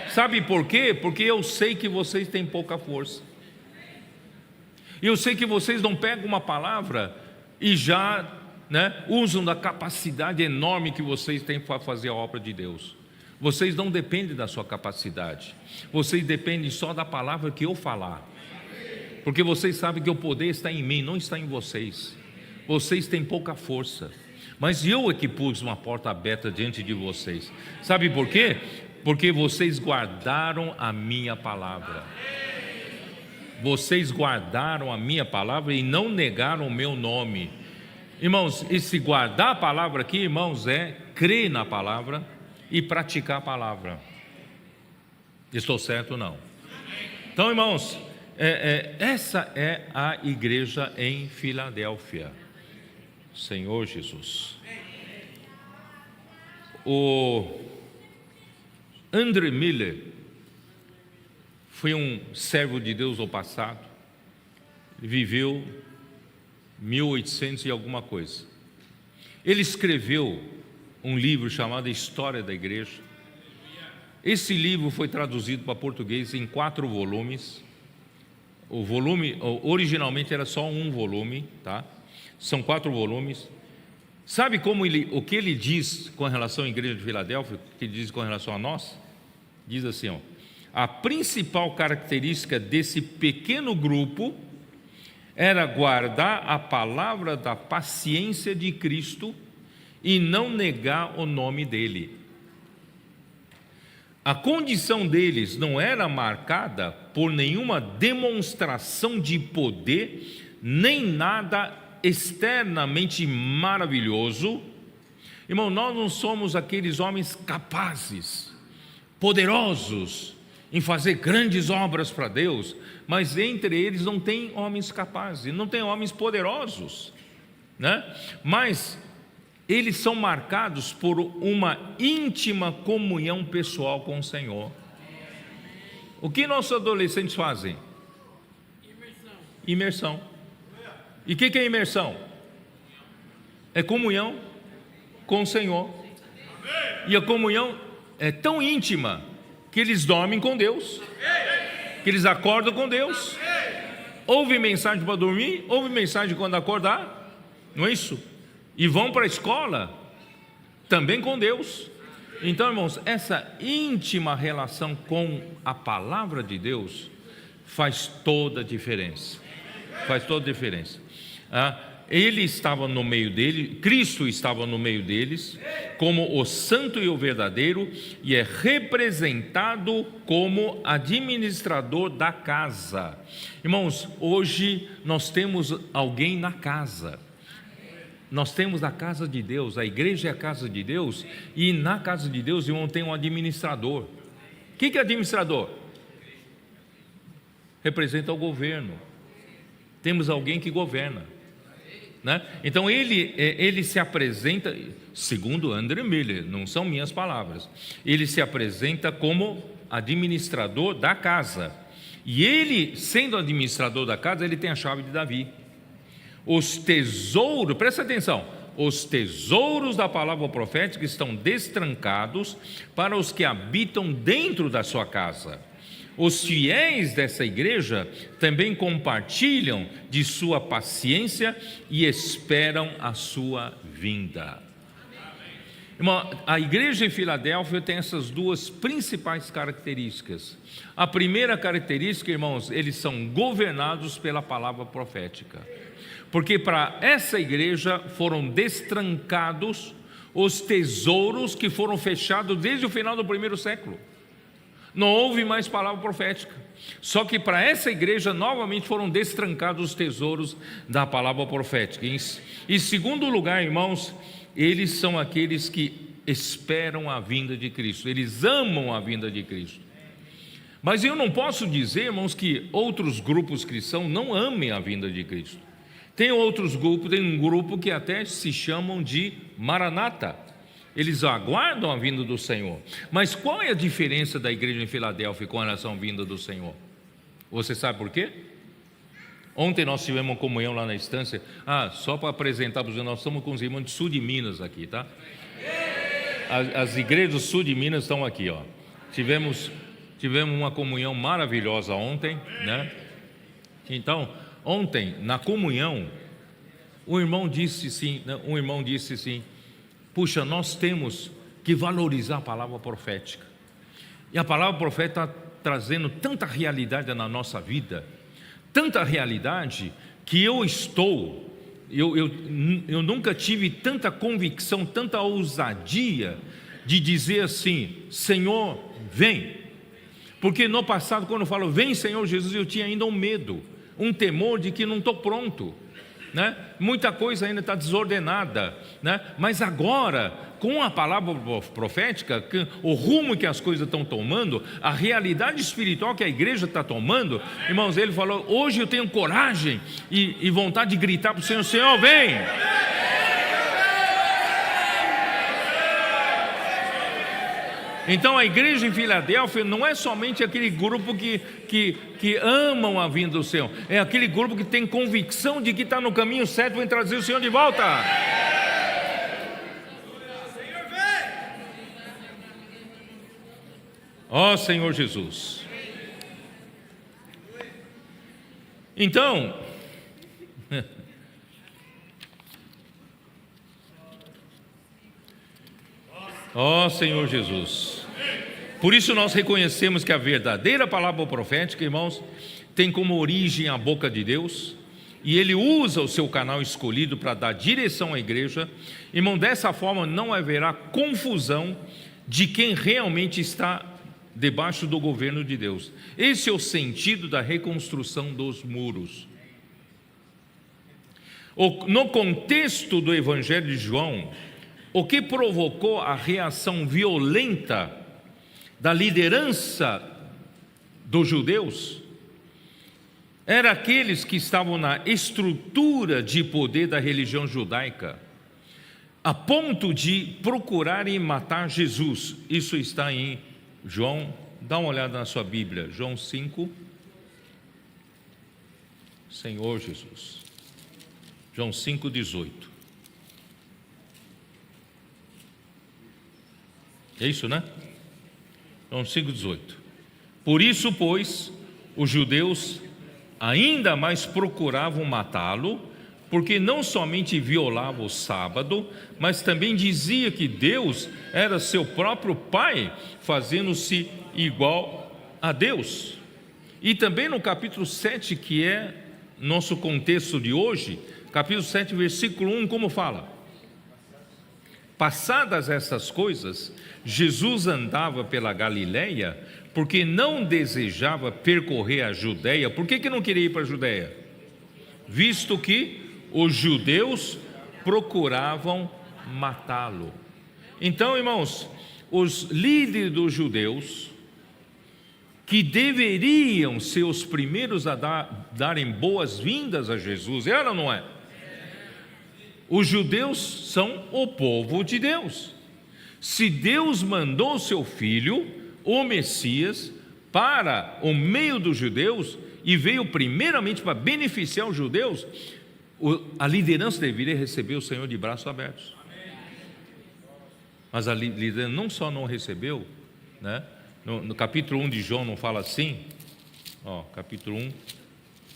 Sabe por quê? Porque eu sei que vocês têm pouca força, eu sei que vocês não pegam uma palavra e já usam da capacidade enorme que vocês têm para fazer a obra de Deus. Vocês não dependem da sua capacidade, vocês dependem só da palavra que eu falar, porque vocês sabem que o poder está em mim, não está em vocês. Vocês têm pouca força, mas eu é que pus uma porta aberta diante de vocês. Sabe por quê? Porque vocês guardaram a minha palavra. Vocês guardaram a minha palavra e não negaram o meu nome. Irmãos, esse guardar a palavra aqui, irmãos, é crer na palavra e praticar a palavra. Estou certo ou não? Então, irmãos, essa é a igreja em Filadélfia. Senhor Jesus. O André Miller foi um servo de Deus no passado. Ele viveu 1800 e alguma coisa. Ele escreveu um livro chamado História da Igreja. Esse livro foi traduzido para português em 4 volumes. O volume originalmente era só um volume, tá? São 4 volumes. Sabe o que ele diz com relação à igreja de Filadélfia? O que ele diz com relação a nós? Diz assim, a principal característica desse pequeno grupo era guardar a palavra da paciência de Cristo e não negar o nome dele. A condição deles não era marcada por nenhuma demonstração de poder, nem nada externamente maravilhoso. Irmão, nós não somos aqueles homens capazes, poderosos em fazer grandes obras para Deus, mas entre eles não tem homens capazes, não tem homens poderosos, né? Mas eles são marcados por uma íntima comunhão pessoal com o Senhor. O que nossos adolescentes fazem? Imersão. E o que é imersão? É comunhão com o Senhor. E a comunhão é tão íntima que eles dormem com Deus, que eles acordam com Deus. Ouve mensagem para dormir, ouve mensagem quando acordar, não é isso? E vão para a escola também com Deus. Então, irmãos, essa íntima relação com a palavra de Deus faz toda a diferença. Faz toda a diferença. Ele estava no meio dele, Cristo estava no meio deles, como o santo e o verdadeiro, e é representado como administrador da casa. Irmãos, hoje nós temos alguém na casa. Nós temos a casa de Deus, a igreja é a casa de Deus, e na casa de Deus, irmão, tem um administrador. O que é administrador? Representa o governo. Temos alguém que governa, né? Então ele se apresenta, segundo André Miller, não são minhas palavras, ele se apresenta como administrador da casa. E ele, sendo administrador da casa, ele tem a chave de Davi. Os tesouros, presta atenção, os tesouros da palavra profética estão destrancados para os que habitam dentro da sua casa. Os fiéis dessa igreja também compartilham de sua paciência e esperam a sua vinda. Irmão, a igreja em Filadélfia tem essas 2 principais características. A primeira característica, irmãos, eles são governados pela palavra profética. Porque para essa igreja foram destrancados os tesouros que foram fechados desde o final do 1º século. Não houve mais palavra profética. Só que para essa igreja novamente foram destrancados os tesouros da palavra profética. Em segundo lugar, irmãos, eles são aqueles que esperam a vinda de Cristo. Eles amam a vinda de Cristo. Mas eu não posso dizer, irmãos, que outros grupos cristãos não amem a vinda de Cristo. Tem outros grupos, tem um grupo que até se chamam de Maranata. Eles aguardam a vinda do Senhor. Mas qual é a diferença da igreja em Filadélfia com relação à vinda do Senhor? Você sabe por quê? Ontem nós tivemos uma comunhão lá na estância. Só para apresentar para os irmãos, nós estamos com os irmãos do sul de Minas aqui, tá? As igrejas do sul de Minas estão aqui, ó. Tivemos uma comunhão maravilhosa ontem, né? Então, ontem, na comunhão, um irmão disse assim, puxa, nós temos que valorizar a palavra profética. E a palavra profética está trazendo tanta realidade na nossa vida, tanta realidade, que eu nunca tive tanta convicção, tanta ousadia de dizer assim, Senhor, vem. Porque no passado, quando eu falo, vem Senhor Jesus, eu tinha ainda um medo, um temor de que não estou pronto. né? Muita coisa ainda está desordenada, né? Mas agora, com a palavra profética, o rumo que as coisas estão tomando, a realidade espiritual que a igreja está tomando, irmãos, ele falou: hoje eu tenho coragem e vontade de gritar para o Senhor: Senhor, vem! Então a igreja em Filadélfia não é somente aquele grupo que amam a vinda do Senhor, é aquele grupo que tem convicção de que está no caminho certo para trazer o Senhor de volta. Ó Senhor Jesus. Então, ó Senhor Jesus. Por isso nós reconhecemos que a verdadeira palavra profética, irmãos, tem como origem a boca de Deus, e Ele usa o seu canal escolhido para dar direção à igreja. Irmão, dessa forma não haverá confusão de quem realmente está debaixo do governo de Deus. Esse é o sentido da reconstrução dos muros. No contexto do Evangelho de João, o que provocou a reação violenta da liderança dos judeus era aqueles que estavam na estrutura de poder da religião judaica, a ponto de procurarem matar Jesus. Isso está em João, dá uma olhada na sua Bíblia, João 5, Senhor Jesus, João 5,18. É isso, né? João 5,18. Por isso, pois, os judeus ainda mais procuravam matá-lo, porque não somente violava o sábado, mas também dizia que Deus era seu próprio Pai, fazendo-se igual a Deus. E também no capítulo 7, que é nosso contexto de hoje, capítulo 7, versículo 1, como fala? Passadas essas coisas, Jesus andava pela Galileia, porque não desejava percorrer a Judeia. Por que não queria ir para a Judeia? Visto que os judeus procuravam matá-lo. Então, irmãos, os líderes dos judeus, que deveriam ser os primeiros a darem boas-vindas a Jesus, era ou não é? Os judeus são o povo de Deus. Se Deus mandou o seu filho, o Messias, para o meio dos judeus, e veio primeiramente para beneficiar os judeus, a liderança deveria receber o Senhor de braços abertos. Mas a liderança não só não recebeu, né? No capítulo 1 de João não fala assim, capítulo 1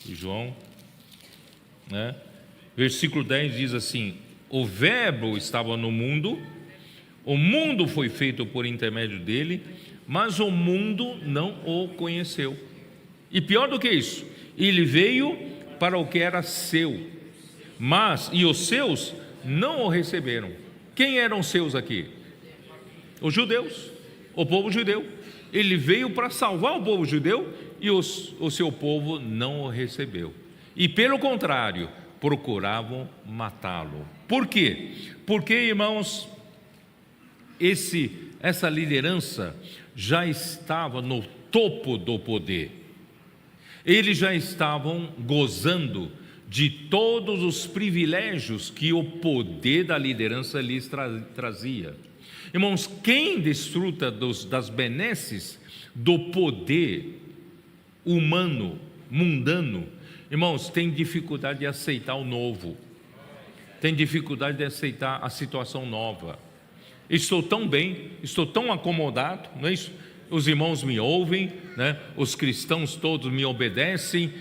de João, né? Versículo 10 diz assim: o verbo estava no mundo, o mundo foi feito por intermédio dele, mas o mundo não o conheceu. E pior do que isso, ele veio para o que era seu, e os seus não o receberam. Quem eram os seus aqui? Os judeus, o povo judeu. Ele veio para salvar o povo judeu, e o seu povo não o recebeu. E pelo contrário, procuravam matá-lo. Por quê? Porque, irmãos, essa liderança já estava no topo do poder. Eles já estavam gozando de todos os privilégios que o poder da liderança lhes trazia. Irmãos, quem desfruta das benesses do poder humano, mundano, irmãos, tem dificuldade de aceitar o novo, tem dificuldade de aceitar a situação nova. Estou tão bem, estou tão acomodado, não é isso? Os irmãos me ouvem, né? Os cristãos todos me obedecem,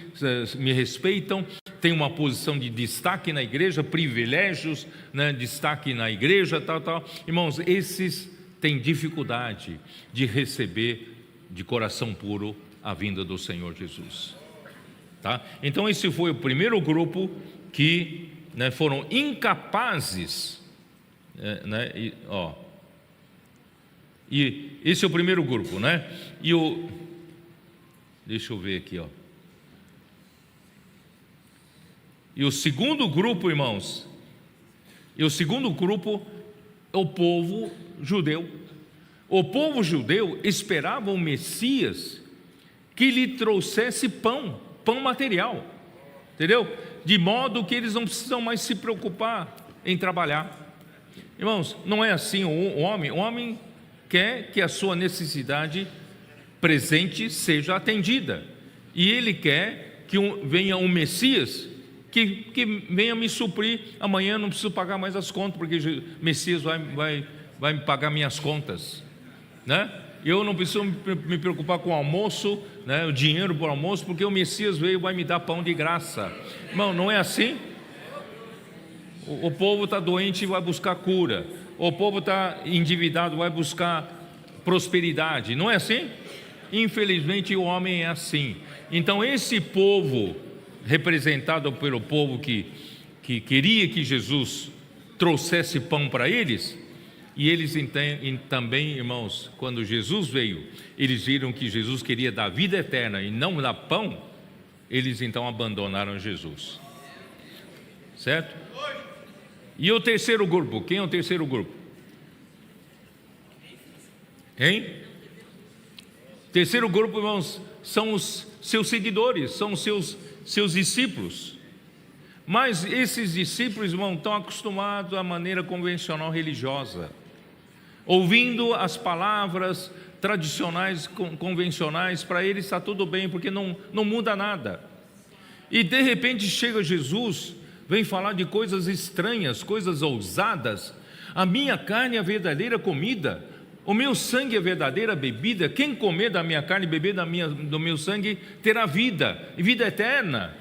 me respeitam, tenho uma posição de destaque na igreja, privilégios, né? Destaque na igreja, tal. Irmãos, esses têm dificuldade de receber de coração puro a vinda do Senhor Jesus. Tá? Então esse foi o primeiro grupo que, né, foram incapazes, né, e esse é o primeiro grupo, né? Deixa eu ver aqui, E o segundo grupo, irmãos, é o povo judeu. O povo judeu esperava um Messias que lhe trouxesse pão material, entendeu? De modo que eles não precisam mais se preocupar em trabalhar. Irmãos, não é assim. O homem quer que a sua necessidade presente seja atendida, e ele quer que venha um Messias que venha me suprir. Amanhã eu não preciso pagar mais as contas, porque o Messias vai me pagar minhas contas, né? Eu não preciso me preocupar com o almoço, né, o dinheiro para o almoço, porque o Messias veio e vai me dar pão de graça. Irmão, não é assim? O povo está doente e vai buscar cura. O povo está endividado, vai buscar prosperidade. Não é assim? Infelizmente o homem é assim. Então esse povo, representado pelo povo que queria que Jesus trouxesse pão para eles, e eles também, irmãos, quando Jesus veio, eles viram que Jesus queria dar vida eterna e não dar pão, eles então abandonaram Jesus, certo? E o terceiro grupo, quem é o terceiro grupo? Hein? Terceiro grupo, irmãos, são os seus seguidores, são os seus discípulos. Mas esses discípulos, irmão, estão acostumados à maneira convencional religiosa, ouvindo as palavras tradicionais, convencionais. Para eles está tudo bem, porque não muda nada. E de repente chega Jesus, vem falar de coisas estranhas, coisas ousadas. A minha carne é a verdadeira comida, o meu sangue é a verdadeira bebida. Quem comer da minha carne e beber do meu sangue terá vida, e vida eterna.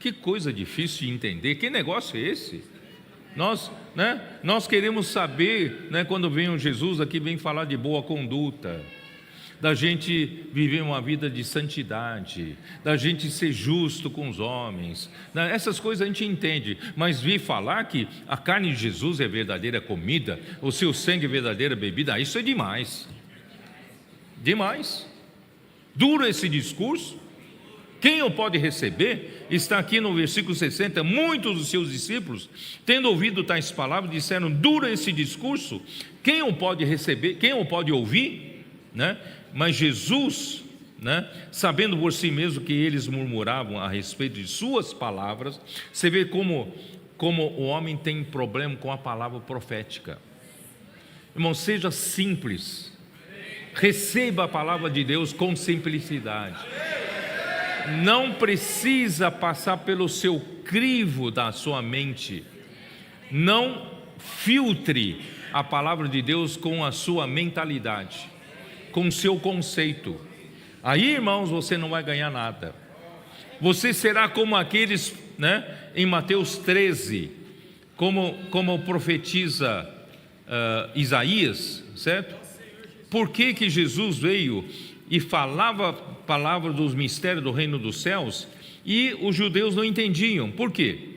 Que coisa difícil de entender, que negócio é esse? Nós queremos saber, né, quando vem um Jesus aqui, vem falar de boa conduta, da gente viver uma vida de santidade, da gente ser justo com os homens, né? Essas coisas a gente entende, mas vir falar que a carne de Jesus é verdadeira comida, o seu sangue é verdadeira bebida, isso é demais, demais. Duro esse discurso. Quem o pode receber? Está aqui no versículo 60. Muitos dos seus discípulos, tendo ouvido tais palavras, disseram: duro esse discurso, quem o pode receber? Quem o pode ouvir? Né? Mas Jesus, né, sabendo por si mesmo que eles murmuravam a respeito de suas palavras, você vê como o homem tem problema com a palavra profética. Irmão, seja simples, receba a palavra de Deus com simplicidade. Não precisa passar pelo seu crivo da sua mente. Não filtre a palavra de Deus com a sua mentalidade, com o seu conceito. Aí, irmãos, você não vai ganhar nada. Você será como aqueles, né, em Mateus 13, como profetiza Isaías, certo? Por que Jesus veio e falava palavra dos mistérios do reino dos céus, e os judeus não entendiam? Por quê?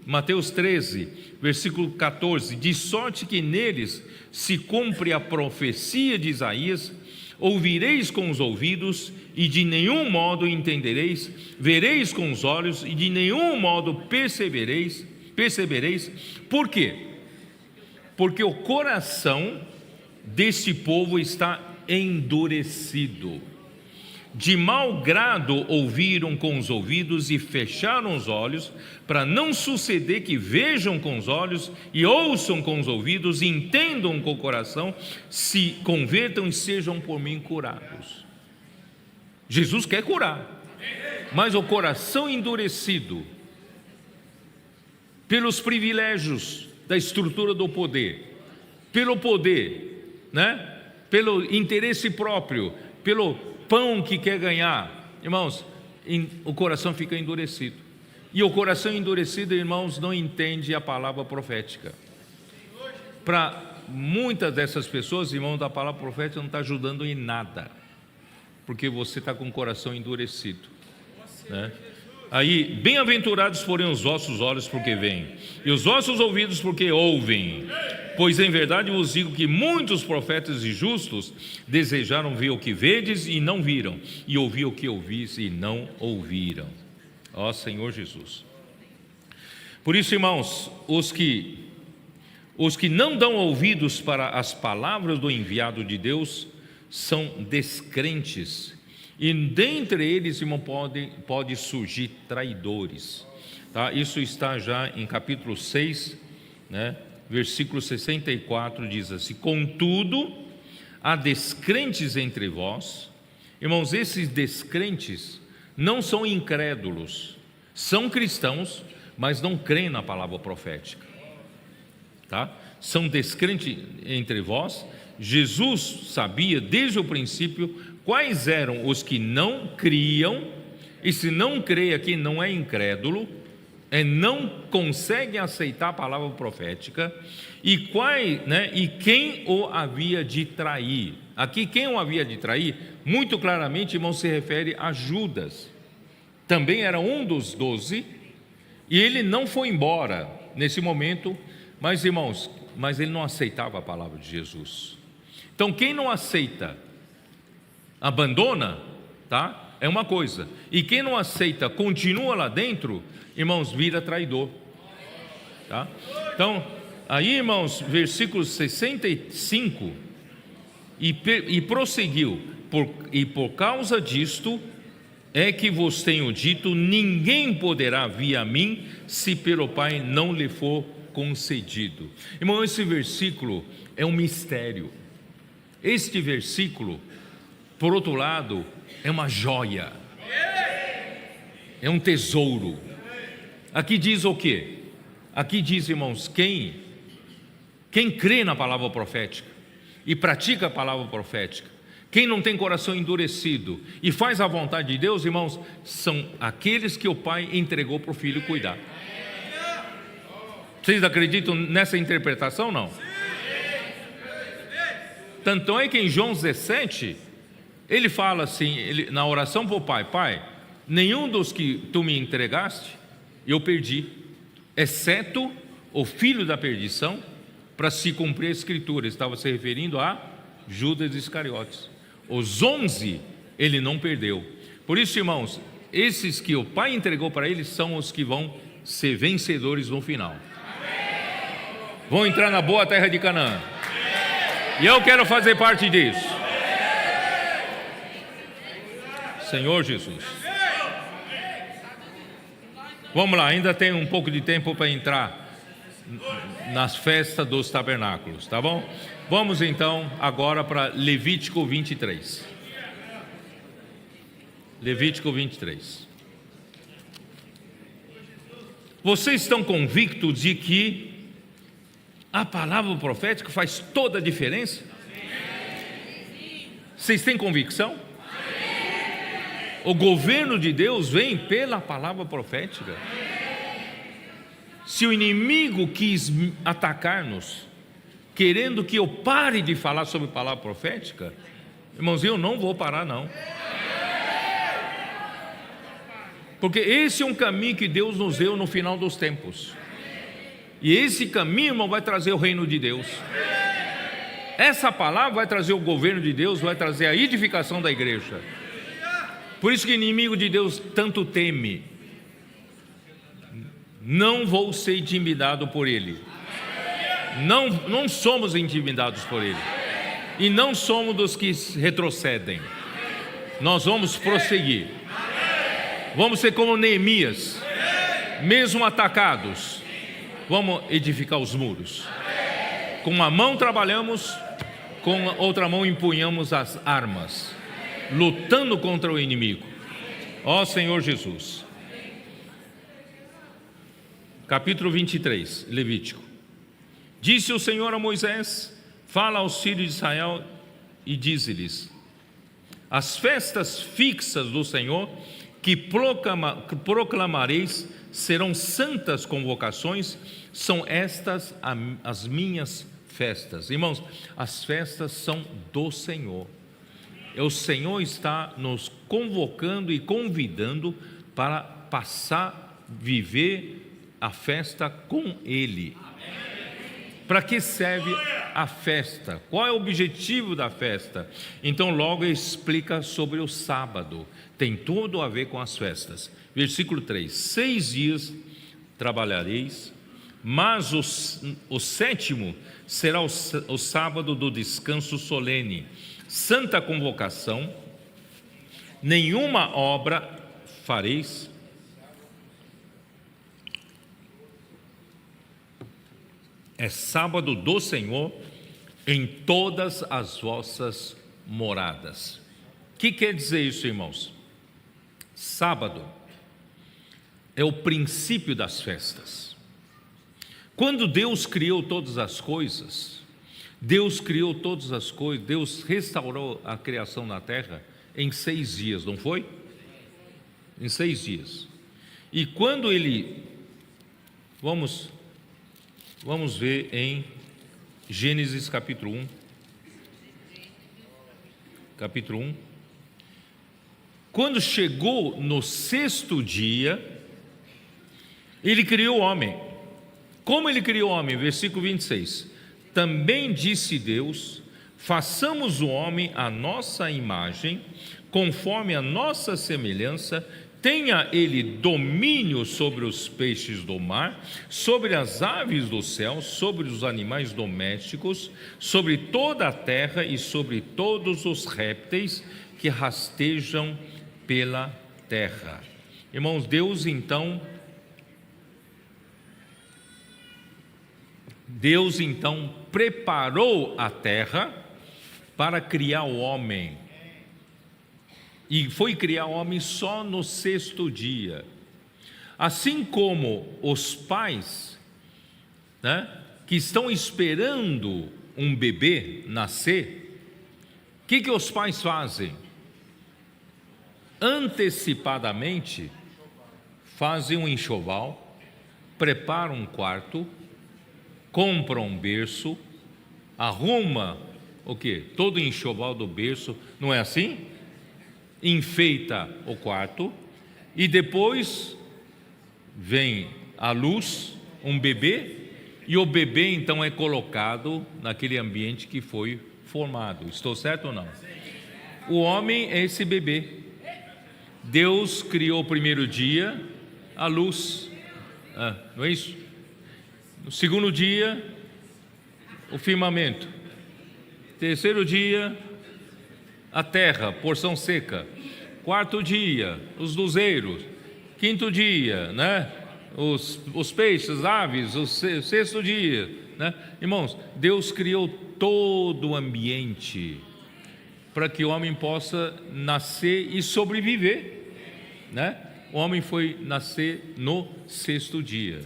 Mateus 13, versículo 14: de sorte que neles se cumpre a profecia de Isaías: ouvireis com os ouvidos e de nenhum modo entendereis, vereis com os olhos e de nenhum modo percebereis. Por quê? Porque o coração deste povo está endurecido. De mau grado ouviram com os ouvidos e fecharam os olhos, para não suceder que vejam com os olhos e ouçam com os ouvidos e entendam com o coração, se convertam e sejam por mim curados. Jesus quer curar, mas o coração endurecido pelos privilégios da estrutura do poder, pelo poder, né? Pelo interesse próprio, pelo pão que quer ganhar, irmãos, o coração fica endurecido. E o coração endurecido, irmãos, não entende a palavra profética. Para muitas dessas pessoas, irmãos, a palavra profética não está ajudando em nada, porque você está com o coração endurecido, né? Aí, bem-aventurados forem os vossos olhos porque veem, e os vossos ouvidos porque ouvem. Pois em verdade vos digo que muitos profetas e justos desejaram ver o que vedes e não viram, e ouvir o que ouvis e não ouviram. Ó Senhor Jesus. Por isso, irmãos, os que não dão ouvidos para as palavras do enviado de Deus são descrentes, e dentre eles, irmão, pode surgir traidores, tá? Isso está já em capítulo 6, né? Versículo 64, diz assim: contudo, há descrentes entre vós. Irmãos, esses descrentes não são incrédulos, são cristãos, mas não creem na palavra profética, tá? São descrentes entre vós. Jesus sabia desde o princípio quais eram os que não criam, e se não crê aqui não é incrédulo, não consegue aceitar a palavra profética, e quem o havia de trair. Aqui quem o havia de trair, muito claramente, irmão, se refere a Judas. Também era um dos 12, e ele não foi embora nesse momento, mas irmãos, ele não aceitava a palavra de Jesus. Então quem não aceita, abandona, tá? É uma coisa, e quem não aceita, continua lá dentro, irmãos, vira traidor, tá? Então, aí, irmãos, versículo 65, e prosseguiu, por causa disto é que vos tenho dito: ninguém poderá vir a mim, se pelo Pai não lhe for concedido. Irmão, esse versículo é um mistério. Este versículo, por outro lado, é uma joia, é um tesouro. Aqui diz o quê? Aqui diz, irmãos, quem crê na palavra profética e pratica a palavra profética, quem não tem coração endurecido e faz a vontade de Deus, irmãos, são aqueles que o Pai entregou para o Filho cuidar. Vocês acreditam nessa interpretação, não? Tanto é que em João 17, ele fala assim, na oração para o Pai: Pai, nenhum dos que tu me entregaste eu perdi, exceto o filho da perdição, para se cumprir a Escritura. Ele estava se referindo a Judas Iscariotes. Os 11 ele não perdeu. Por isso, irmãos, esses que o Pai entregou para ele são os que vão ser vencedores no final, vão entrar na boa terra de Canaã. E eu quero fazer parte disso. Senhor Jesus. Vamos lá, ainda tem um pouco de tempo para entrar nas festas dos tabernáculos, tá bom? Vamos então agora para Levítico 23. Levítico 23. Vocês estão convictos de que a palavra profética faz toda a diferença? Vocês têm convicção? O governo de Deus vem pela palavra profética. Se o inimigo quis atacar-nos, querendo que eu pare de falar sobre a palavra profética, irmãos, eu não vou parar, não. Porque esse é um caminho que Deus nos deu no final dos tempos. E esse caminho, irmão, vai trazer o reino de Deus. Essa palavra vai trazer o governo de Deus, vai trazer a edificação da igreja. Por isso que o inimigo de Deus tanto teme. Não vou ser intimidado por ele. Não somos intimidados por ele. E não somos dos que retrocedem. Nós vamos prosseguir. Vamos ser como Neemias. Mesmo atacados, vamos edificar os muros. Com uma mão trabalhamos, com a outra mão empunhamos as armas, lutando contra o inimigo. Ó Senhor Jesus. Capítulo 23, Levítico. Disse o Senhor a Moisés: fala aos filhos de Israel e dize-lhes: as festas fixas do Senhor que proclamareis serão santas convocações, são estas as minhas festas. Irmãos, as festas são do Senhor. O Senhor está nos convocando e convidando para passar, viver a festa com Ele. Para que serve a festa? Qual é o objetivo da festa? Então logo explica sobre o sábado, tem tudo a ver com as festas. Versículo 3: 6 dias trabalhareis, mas o sétimo será o sábado do descanso solene, santa convocação, nenhuma obra fareis. É sábado do Senhor em todas as vossas moradas. O que quer dizer isso, irmãos? Sábado é o princípio das festas. Quando Deus criou todas as coisas, Deus restaurou a criação na terra em 6 dias, não foi? Em 6 dias. E quando vamos ver em Gênesis capítulo 1. Quando chegou no 6º dia, Ele criou o homem. Como Ele criou o homem? Versículo 26. Também disse Deus: façamos o homem à nossa imagem, conforme a nossa semelhança, tenha ele domínio sobre os peixes do mar, sobre as aves do céu, sobre os animais domésticos, sobre toda a terra e sobre todos os répteis que rastejam pela terra. Irmãos, Deus então preparou a terra para criar o homem. E foi criar o homem só no 6º dia. Assim como os pais, que estão esperando um bebê nascer, o que os pais fazem? Antecipadamente fazem um enxoval, preparam um quarto, compram um berço, arruma o quê? Todo o enxoval do berço, não é assim? Enfeita o quarto e depois vem à luz um bebê, e o bebê então é colocado naquele ambiente que foi formado. Estou certo ou não? O homem é esse bebê. Deus criou o primeiro dia a luz, não é isso? No 2º dia o firmamento, 3º dia a terra, porção seca, 4º dia os luzeiros, 5º dia, os peixes, as aves, o 6º dia, Irmãos, Deus criou todo o ambiente para que o homem possa nascer e sobreviver, O homem foi nascer no 6º dia.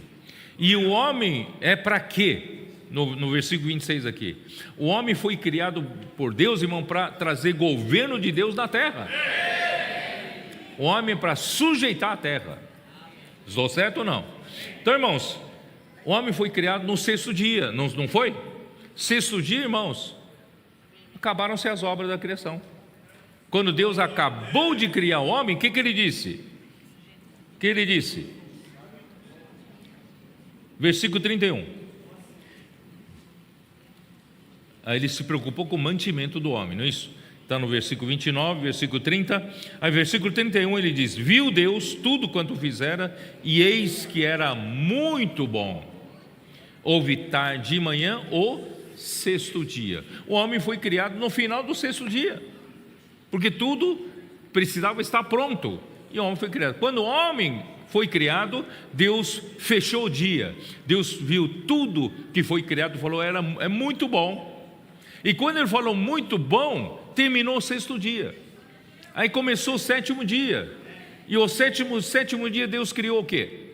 E o homem é para quê? No versículo 26 aqui, o homem foi criado por Deus, irmão, para trazer governo de Deus na terra. O homem é para sujeitar a terra. Estou certo ou não? Então, irmãos, o homem foi criado no 6º dia, não foi? 6º dia, irmãos, acabaram-se as obras da criação. Quando Deus acabou de criar o homem, o que ele disse? O que ele disse? Versículo 31. Aí ele se preocupou com o mantimento do homem, não é isso? Está no versículo 29, versículo 30. Aí versículo 31 ele diz: viu Deus tudo quanto fizera, e eis que era muito bom. Houve tarde e manhã o 6º dia. O homem foi criado no final do 6º dia, porque tudo precisava estar pronto, e o homem foi criado. Quando o homem foi criado, Deus fechou o dia. Deus viu tudo que foi criado e falou: é muito bom. E quando ele falou muito bom, terminou o 6º dia. Aí começou o 7º dia. E o sétimo dia Deus criou o quê?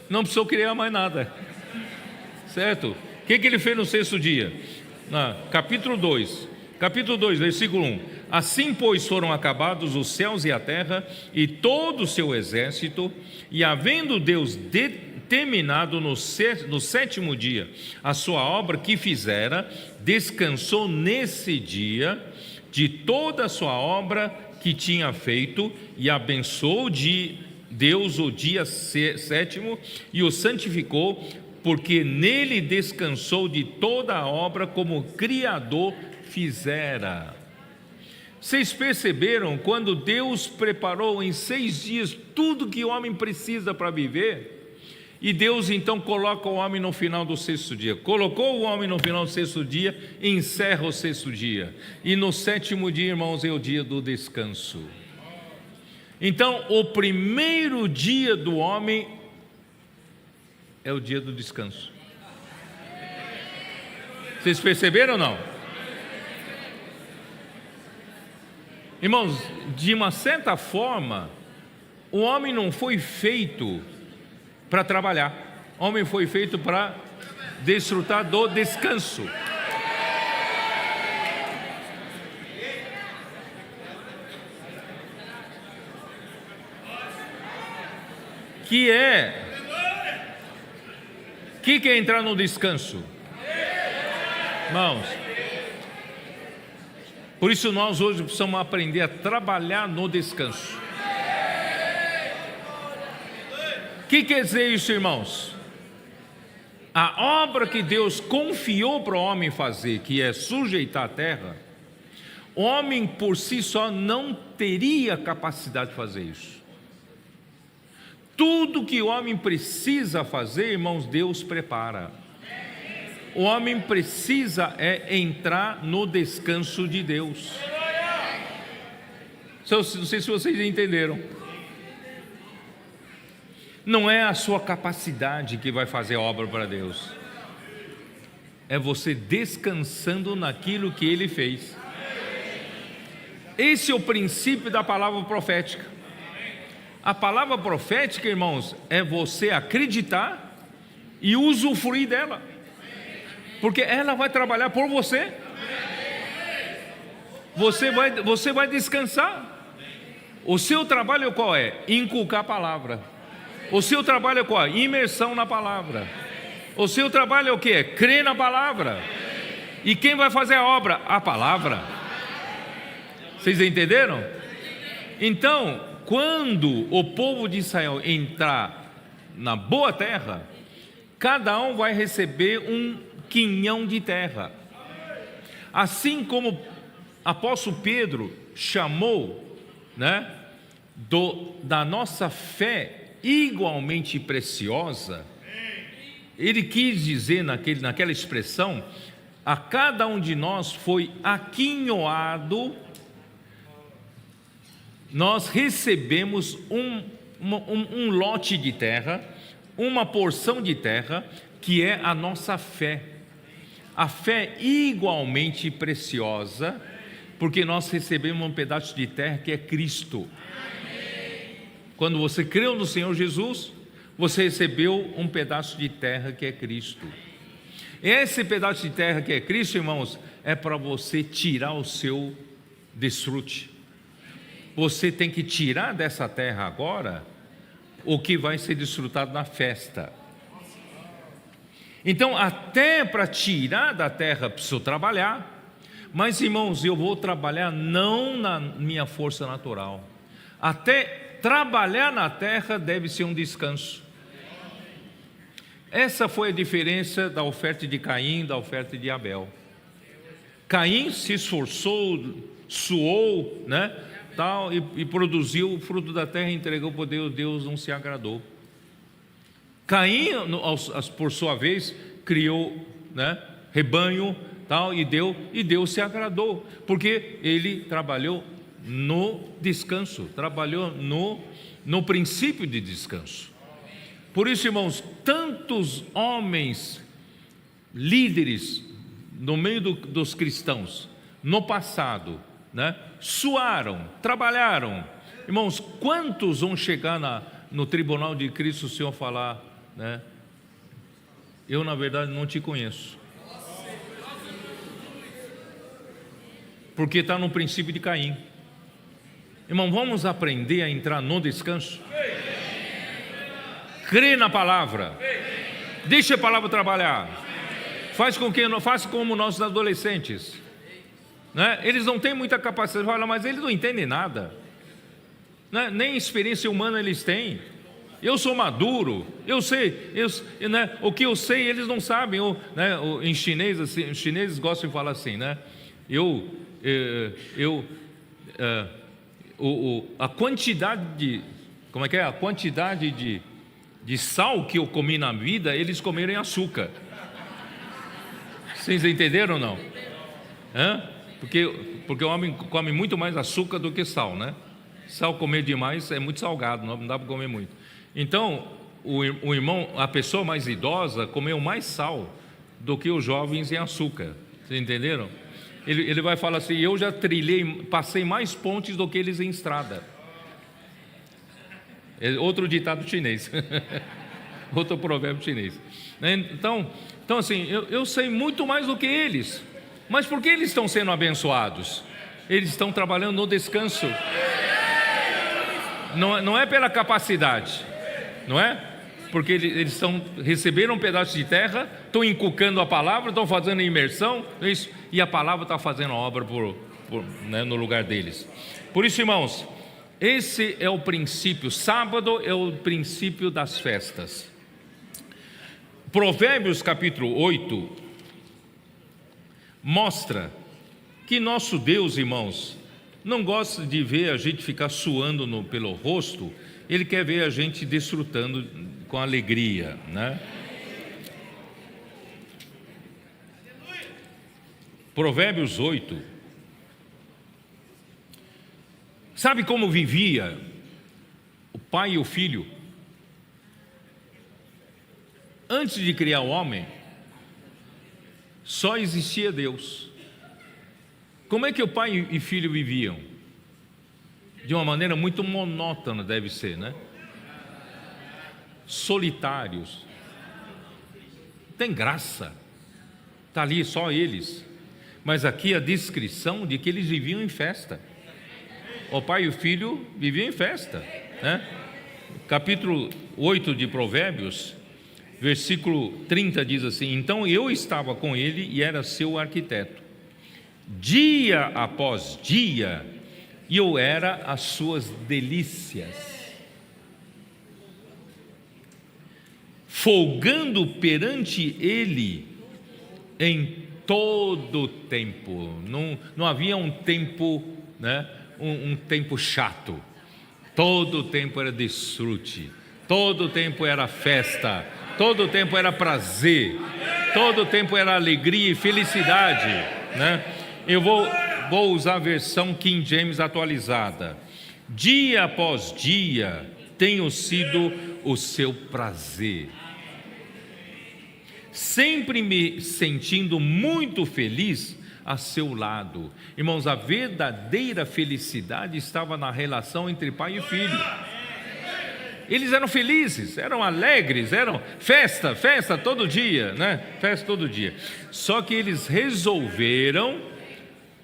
Não precisou criar mais nada, certo? O que ele fez no 6º dia? Capítulo 2, versículo 1. Assim, pois, foram acabados os céus e a terra e todo o seu exército, e havendo Deus terminado no 7º dia a sua obra que fizera, descansou nesse dia de toda a sua obra que tinha feito, e abençoou Deus o dia sétimo e o santificou, porque nele descansou de toda a obra como o Criador fizera. Vocês perceberam quando Deus preparou em 6 dias tudo que o homem precisa para viver? E Deus então coloca o homem no final do 6º dia. Colocou o homem no final do 6º dia, encerra o 6º dia. E no 7º dia, irmãos, é o dia do descanso. Então, o primeiro dia do homem é o dia do descanso. Vocês perceberam ou não? Irmãos, de uma certa forma, o homem não foi feito para trabalhar. O homem foi feito para desfrutar do descanso. Que é entrar no descanso? Irmãos, por isso nós hoje precisamos aprender a trabalhar no descanso. O que quer dizer isso, irmãos? A obra que Deus confiou para o homem fazer, que é sujeitar a terra, o homem por si só não teria capacidade de fazer isso. Tudo que o homem precisa fazer, irmãos, Deus prepara. O homem precisa entrar no descanso de Deus. Não sei se vocês entenderam. Não é a sua capacidade que vai fazer a obra para Deus. É você descansando naquilo que Ele fez. Esse é o princípio da palavra profética. A palavra profética, irmãos, é você acreditar e usufruir dela. Porque ela vai trabalhar por você. Você vai descansar. O seu trabalho qual é? Inculcar a palavra. O seu trabalho é qual? Imersão na palavra. O seu trabalho é o que? Crer na palavra. E quem vai fazer a obra? A palavra. Vocês entenderam? Então, quando o povo de Israel entrar na boa terra, cada um vai receber um quinhão de terra. Assim como o apóstolo Pedro chamou, da nossa fé igualmente preciosa, ele quis dizer naquela expressão, a cada um de nós foi aquinhoado, nós recebemos um lote de terra, uma porção de terra, que é a nossa fé. A fé igualmente preciosa, porque nós recebemos um pedaço de terra que é Cristo. Quando você creu no Senhor Jesus, você recebeu um pedaço de terra que é Cristo. Esse pedaço de terra que é Cristo, irmãos, é para você tirar o seu desfrute. Você tem que tirar dessa terra agora o que vai ser desfrutado na festa. Então, até para tirar da terra preciso trabalhar, mas irmãos, eu vou trabalhar não na minha força natural. Até trabalhar na terra deve ser um descanso. Essa foi a diferença da oferta de Caim e da oferta de Abel. Caim se esforçou, suou, tal, e produziu o fruto da terra e entregou para Deus. Deus não se agradou. Caim, por sua vez, criou rebanho, tal, e Deus se agradou, porque ele trabalhou no descanso, trabalhou no princípio de descanso. Por isso, irmãos, tantos homens líderes no meio dos cristãos no passado, suaram, trabalharam. Irmãos, quantos vão chegar no tribunal de Cristo, o Senhor falar, eu na verdade não te conheço, porque está no princípio de Caim. Irmão, vamos aprender a entrar no descanso. Crê na palavra. Deixa a palavra trabalhar. Faça como nossos adolescentes. Eles não têm muita capacidade de falar, mas eles não entendem nada. né? Nem experiência humana eles têm. Eu sou maduro, eu sei, né? O que eu sei eles não sabem. Né? Em chinês, assim, os chineses gostam de falar assim, né? A quantidade de, como é que é? A quantidade de sal que eu comi na vida, eles comeram em açúcar. Vocês entenderam ou não? Porque o homem come muito mais açúcar do que sal, né? Sal comer demais é muito salgado, não dá para comer muito. Então, o irmão, a pessoa mais idosa comeu mais sal do que os jovens em açúcar. Vocês entenderam? Ele vai falar assim: eu já passei mais pontes do que eles em estrada. É outro ditado chinês. Outro provérbio chinês. Então assim, eu sei muito mais do que eles. Mas por que eles estão sendo abençoados? Eles estão trabalhando no descanso. Não é pela capacidade, não é? Porque eles receberam um pedaço de terra, estão encucando a palavra, estão fazendo a imersão, isso, e a palavra está fazendo a obra né, no lugar deles. Por isso, irmãos, esse é o princípio. Sábado é o princípio das festas. Provérbios capítulo 8 mostra que nosso Deus, irmãos, não gosta de ver a gente ficar suando pelo rosto. Ele quer ver a gente desfrutando com alegria, né? Provérbios 8. Sabe como vivia o pai e o filho? Antes de criar o homem, só existia Deus. Como é que o pai e filho viviam? De uma maneira muito monótona, deve ser, né? Solitários. Tem graça. Está ali só eles. Mas aqui a descrição de que eles viviam em festa. O pai e o filho viviam em festa, né? Capítulo 8 de Provérbios, versículo 30 diz assim: então eu estava com ele e era seu arquiteto, dia após dia, e eu era as suas delícias, folgando perante ele em todo o tempo. Não havia um tempo, né? Um tempo chato. Todo o tempo era desfrute, todo o tempo era festa, todo o tempo era prazer, todo o tempo era alegria e felicidade, né? Eu vou usar a versão King James atualizada. Dia após dia tenho sido o seu prazer, sempre me sentindo muito feliz a seu lado. Irmãos, a verdadeira felicidade estava na relação entre pai e filho. Eles eram felizes, eram alegres, eram festa todo dia, né? Festa todo dia. Só que eles resolveram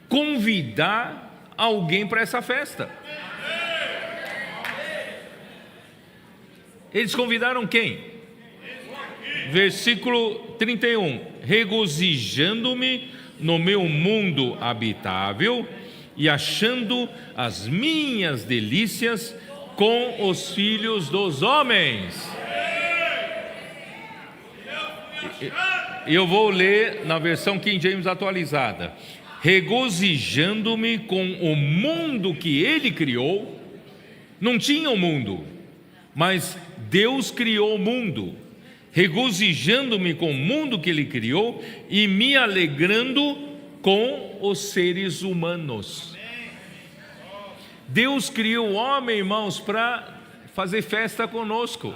convidar alguém para essa festa. Eles convidaram quem? Versículo 31: regozijando-me no meu mundo habitável e achando as minhas delícias com os filhos dos homens. Eu vou ler na versão King James atualizada: regozijando-me com o mundo que ele criou. Não tinha o mundo, mas Deus criou o mundo. Regozijando-me com o mundo que ele criou e me alegrando com os seres humanos. Deus criou o homem, irmãos, para fazer festa conosco.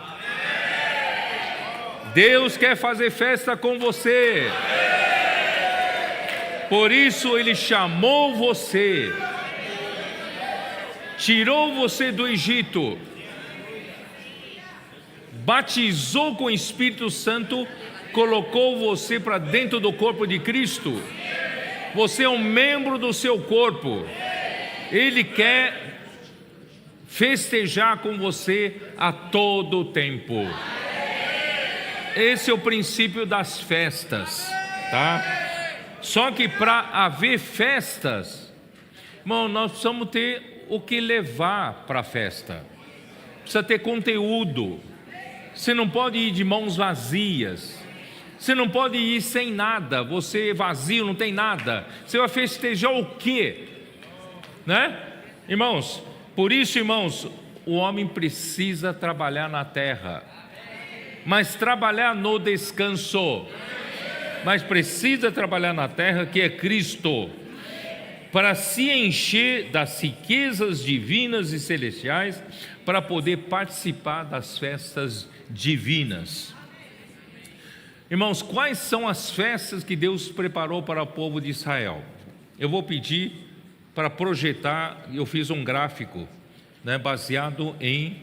Deus quer fazer festa com você. Por isso ele chamou você, tirou você do Egito, batizou com o Espírito Santo, colocou você para dentro do corpo de Cristo. Você é um membro do seu corpo. Ele quer festejar com você a todo tempo. Esse é o princípio das festas, tá? Só que para haver festas, irmão, nós precisamos ter o que levar para a festa, precisa ter conteúdo. Você não pode ir de mãos vazias, você não pode ir sem nada, você vazio, não tem nada. Você vai festejar o quê? Né? Irmãos, por isso, irmãos, o homem precisa trabalhar na terra, mas trabalhar no descanso. Mas precisa trabalhar na terra, que é Cristo, para se encher das riquezas divinas e celestiais, para poder participar das festas divinas. Irmãos, quais são as festas que Deus preparou para o povo de Israel? Eu vou pedir para projetar, eu fiz um gráfico, né, baseado em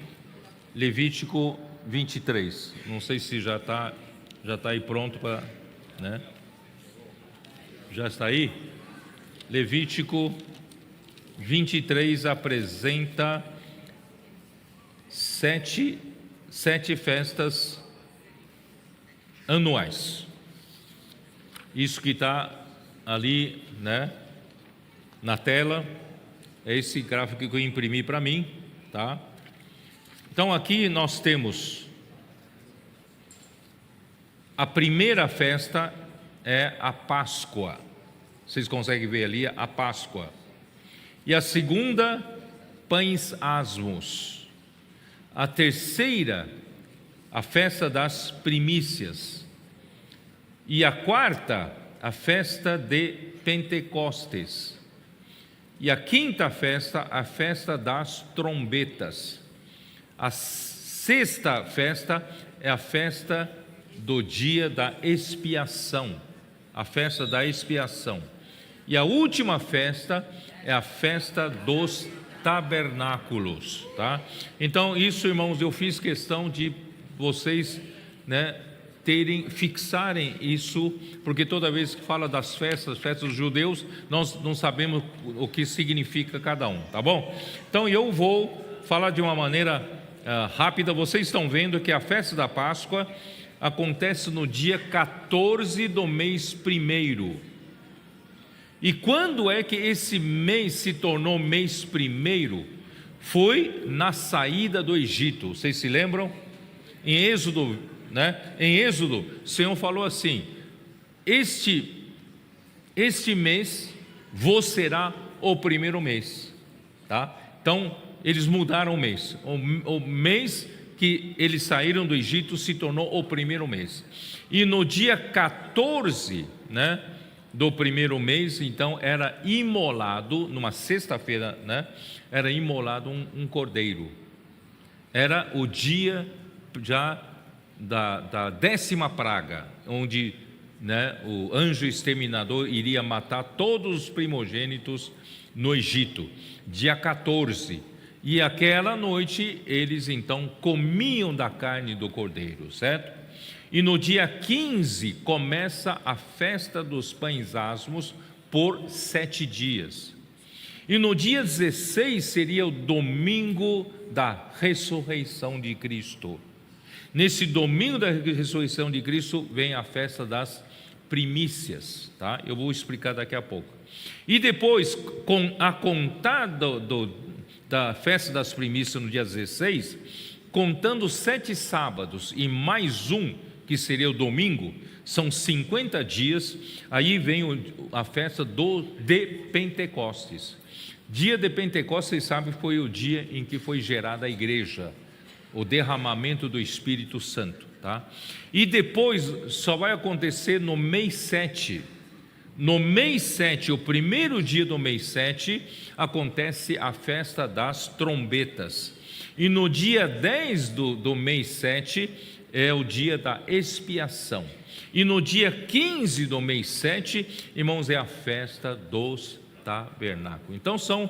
Levítico 23. Não sei se já está aí pronto para, né? Já está aí? Levítico 23 apresenta sete festas anuais. Isso que está ali, né, na tela, é esse gráfico que eu imprimi para mim, tá? Então aqui nós temos a primeira festa é a Páscoa. Vocês conseguem ver ali a Páscoa. E a segunda, pães asmos. A terceira, a festa das primícias. E a quarta, a festa de Pentecostes. E a quinta festa, a festa das trombetas. A sexta festa é a festa do dia da expiação. A festa da expiação. E a última festa é a festa dos tabernáculos, tá? Então isso, irmãos, eu fiz questão de vocês, né, fixarem isso, porque toda vez que fala das festas dos judeus, nós não sabemos o que significa cada um, tá bom? Então eu vou falar de uma maneira rápida. Vocês estão vendo que a festa da Páscoa acontece no dia 14 do mês primeiro. E quando é que esse mês se tornou mês primeiro? Foi na saída do Egito. Vocês se lembram? Em Êxodo, né? Em Êxodo, o Senhor falou assim: este mês vos será o primeiro mês, tá? Então eles mudaram o mês. O mês que eles saíram do Egito se tornou o primeiro mês. E no dia 14, né, do primeiro mês, então era imolado, numa sexta-feira, né, era imolado um cordeiro. Era o dia já da 10ª praga, onde, né, o anjo exterminador iria matar todos os primogênitos no Egito, dia 14. E aquela noite eles então comiam da carne do cordeiro, certo? E no dia 15 começa a festa dos pães asmos por 7 dias. E no dia 16 seria o domingo da ressurreição de Cristo. Nesse domingo da ressurreição de Cristo vem a festa das primícias, tá? Eu vou explicar daqui a pouco. E depois, com a contar da festa das primícias no dia 16, contando 7 sábados e mais um, que seria o domingo, são 50 dias, aí vem a festa de Pentecostes. Dia de Pentecostes, vocês sabem, foi o dia em que foi gerada a igreja, o derramamento do Espírito Santo, tá? E depois só vai acontecer no mês 7. No mês 7, o primeiro dia do mês 7, acontece a festa das trombetas. E no dia 10 do mês 7 é o dia da expiação. E no dia 15 do mês 7, irmãos, é a festa dos tabernáculos. Então são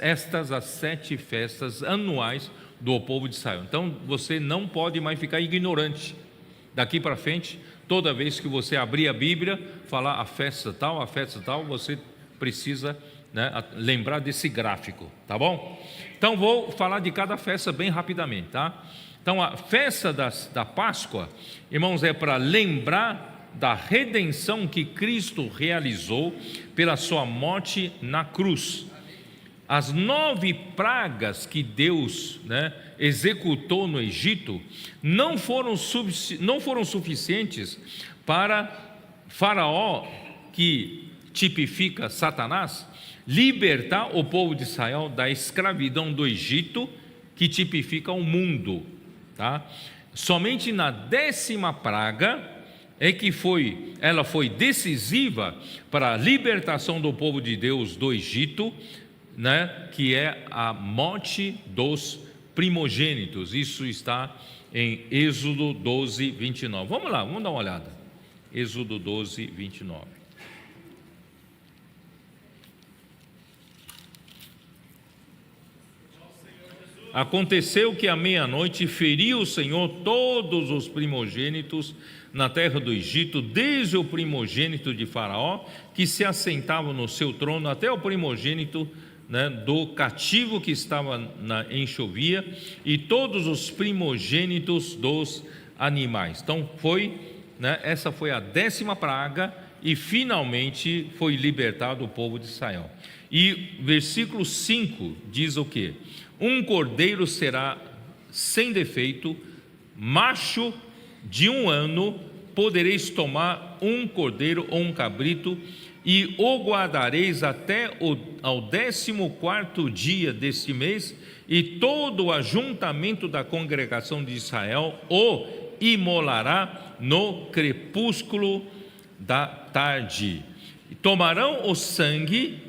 estas as 7 festas anuais do povo de Israel. Então você não pode mais ficar ignorante. Daqui para frente, toda vez que você abrir a Bíblia, falar a festa tal, você precisa, né, lembrar desse gráfico, tá bom? Então vou falar de cada festa bem rapidamente, tá? Então a festa da Páscoa, irmãos, é para lembrar da redenção que Cristo realizou pela sua morte na cruz. as 9 pragas que Deus, executou no Egito não foram suficientes para Faraó, que tipifica Satanás, libertar o povo de Israel da escravidão do Egito, que tipifica o mundo, tá? Somente na 10ª praga é que ela foi decisiva para a libertação do povo de Deus do Egito, que é a morte dos primogênitos. Isso está em Êxodo 12, 29. Vamos lá, vamos dar uma olhada. Êxodo 12, 29. Aconteceu que à meia-noite feriu o Senhor todos os primogênitos na terra do Egito, desde o primogênito de Faraó, que se assentava no seu trono, até o primogênito do cativo que estava na enxovia, e todos os primogênitos dos animais. Então essa foi a 10ª praga, e finalmente foi libertado o povo de Israel. E versículo 5 diz o quê? Um cordeiro será sem defeito, macho de 1 ano, podereis tomar um cordeiro ou um cabrito, e o guardareis até ao 14º dia deste mês, e todo o ajuntamento da congregação de Israel o imolará no crepúsculo da tarde. Tomarão o sangue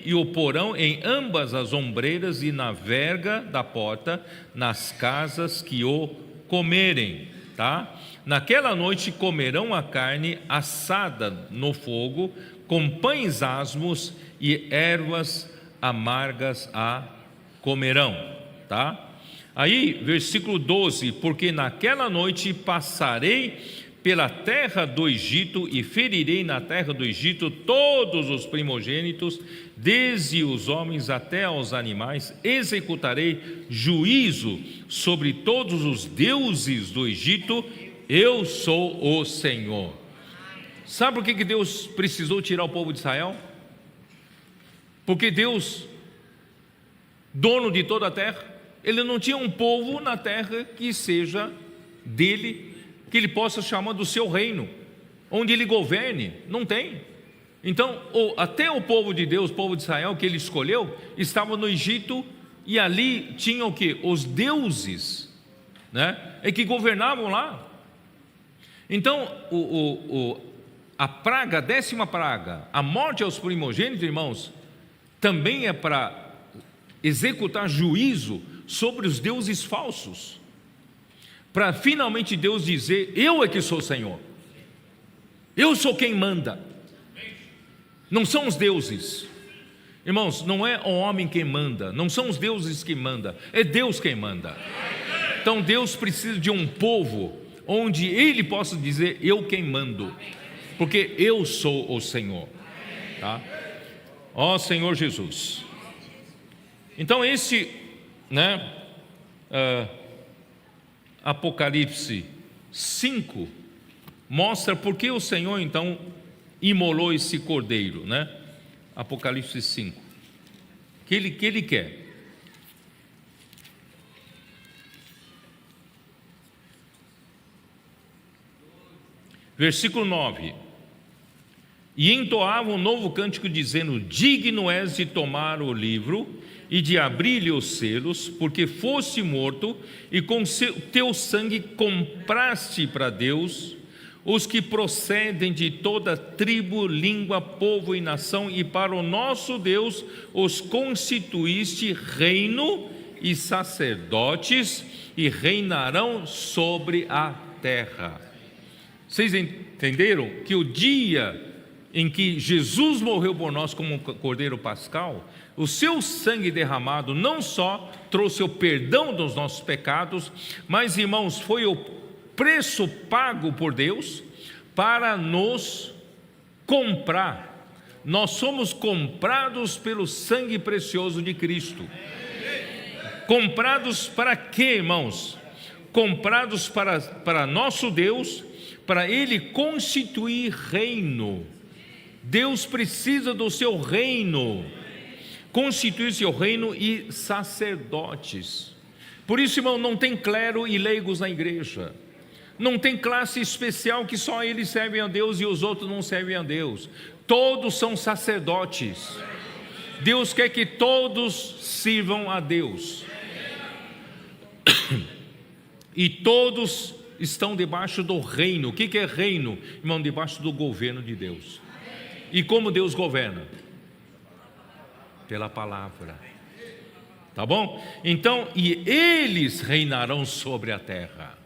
e o porão em ambas as ombreiras e na verga da porta, nas casas que o comerem, tá? Naquela noite comerão a carne assada no fogo, com pães asmos e ervas amargas a comerão, tá? Aí, versículo 12: porque naquela noite passarei pela terra do Egito e ferirei na terra do Egito todos os primogênitos, desde os homens até aos animais, executarei juízo sobre todos os deuses do Egito, eu sou o Senhor. Sabe por que Deus precisou tirar o povo de Israel? Porque Deus, dono de toda a terra, Ele não tinha um povo na terra que seja dele, que Ele possa chamar do seu reino, onde Ele governe. Não tem. Então até o povo de Deus, o povo de Israel que Ele escolheu, estava no Egito, e ali tinham o quê? Os deuses, que governavam lá. Então a praga, a 10ª praga, a morte aos primogênitos, irmãos, também é para executar juízo sobre os deuses falsos, para finalmente Deus dizer: eu é que sou o Senhor, eu sou quem manda, não são os deuses. Irmãos, não é o homem quem manda, não são os deuses que mandam, é Deus quem manda. Então Deus precisa de um povo onde Ele possa dizer: eu quem mando, porque eu sou o Senhor, tá? Ó Senhor Jesus. Então Apocalipse 5 mostra por que o Senhor então imolou esse cordeiro, Apocalipse 5, que ele quer. Versículo 9: e entoava um novo cântico dizendo: digno és de tomar o livro e de abrir-lhe os selos, porque foste morto e com teu sangue compraste para Deus os que procedem de toda tribo, língua, povo e nação, e para o nosso Deus os constituíste reino e sacerdotes, e reinarão sobre a terra. Vocês entenderam que o dia em que Jesus morreu por nós como um cordeiro pascal, o seu sangue derramado não só trouxe o perdão dos nossos pecados, mas, irmãos, foi o preço pago por Deus para nos comprar. Nós somos comprados pelo sangue precioso de Cristo. Comprados para quê, irmãos? Comprados para nosso Deus, para Ele constituir reino. Deus precisa do seu reino. constituir seu reino e sacerdotes. Por isso, irmão, não tem clero e leigos na igreja. Não tem classe especial que só eles servem a Deus e os outros não servem a Deus. Todos são sacerdotes. Deus quer que todos sirvam a Deus. E todos estão debaixo do reino. O que é reino? Irmão, debaixo do governo de Deus. E como Deus governa? Pela palavra. Tá bom? Então, e eles reinarão sobre a terra.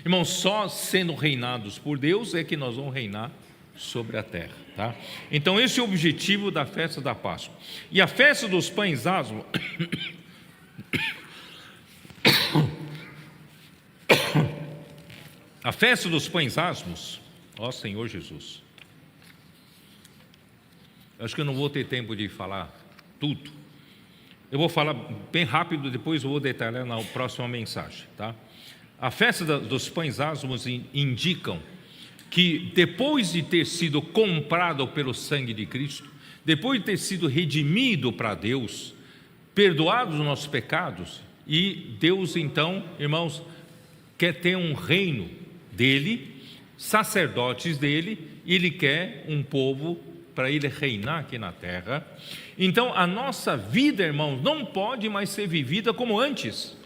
Irmão, só sendo reinados por Deus é que nós vamos reinar sobre a terra, tá? Então esse é o objetivo da festa da Páscoa. E a festa dos pães asmos a festa dos pães asmos, ó Senhor Jesus, acho que eu não vou ter tempo de falar tudo. Eu vou falar bem rápido, depois eu vou detalhar na próxima mensagem, tá? A festa dos pães asmos indicam que depois de ter sido comprado pelo sangue de Cristo, depois de ter sido redimido para Deus, perdoados os nossos pecados, e Deus então, irmãos, quer ter um reino dele, sacerdotes dele, e Ele quer um povo para Ele reinar aqui na terra. Então a nossa vida, irmãos, não pode mais ser vivida como antes.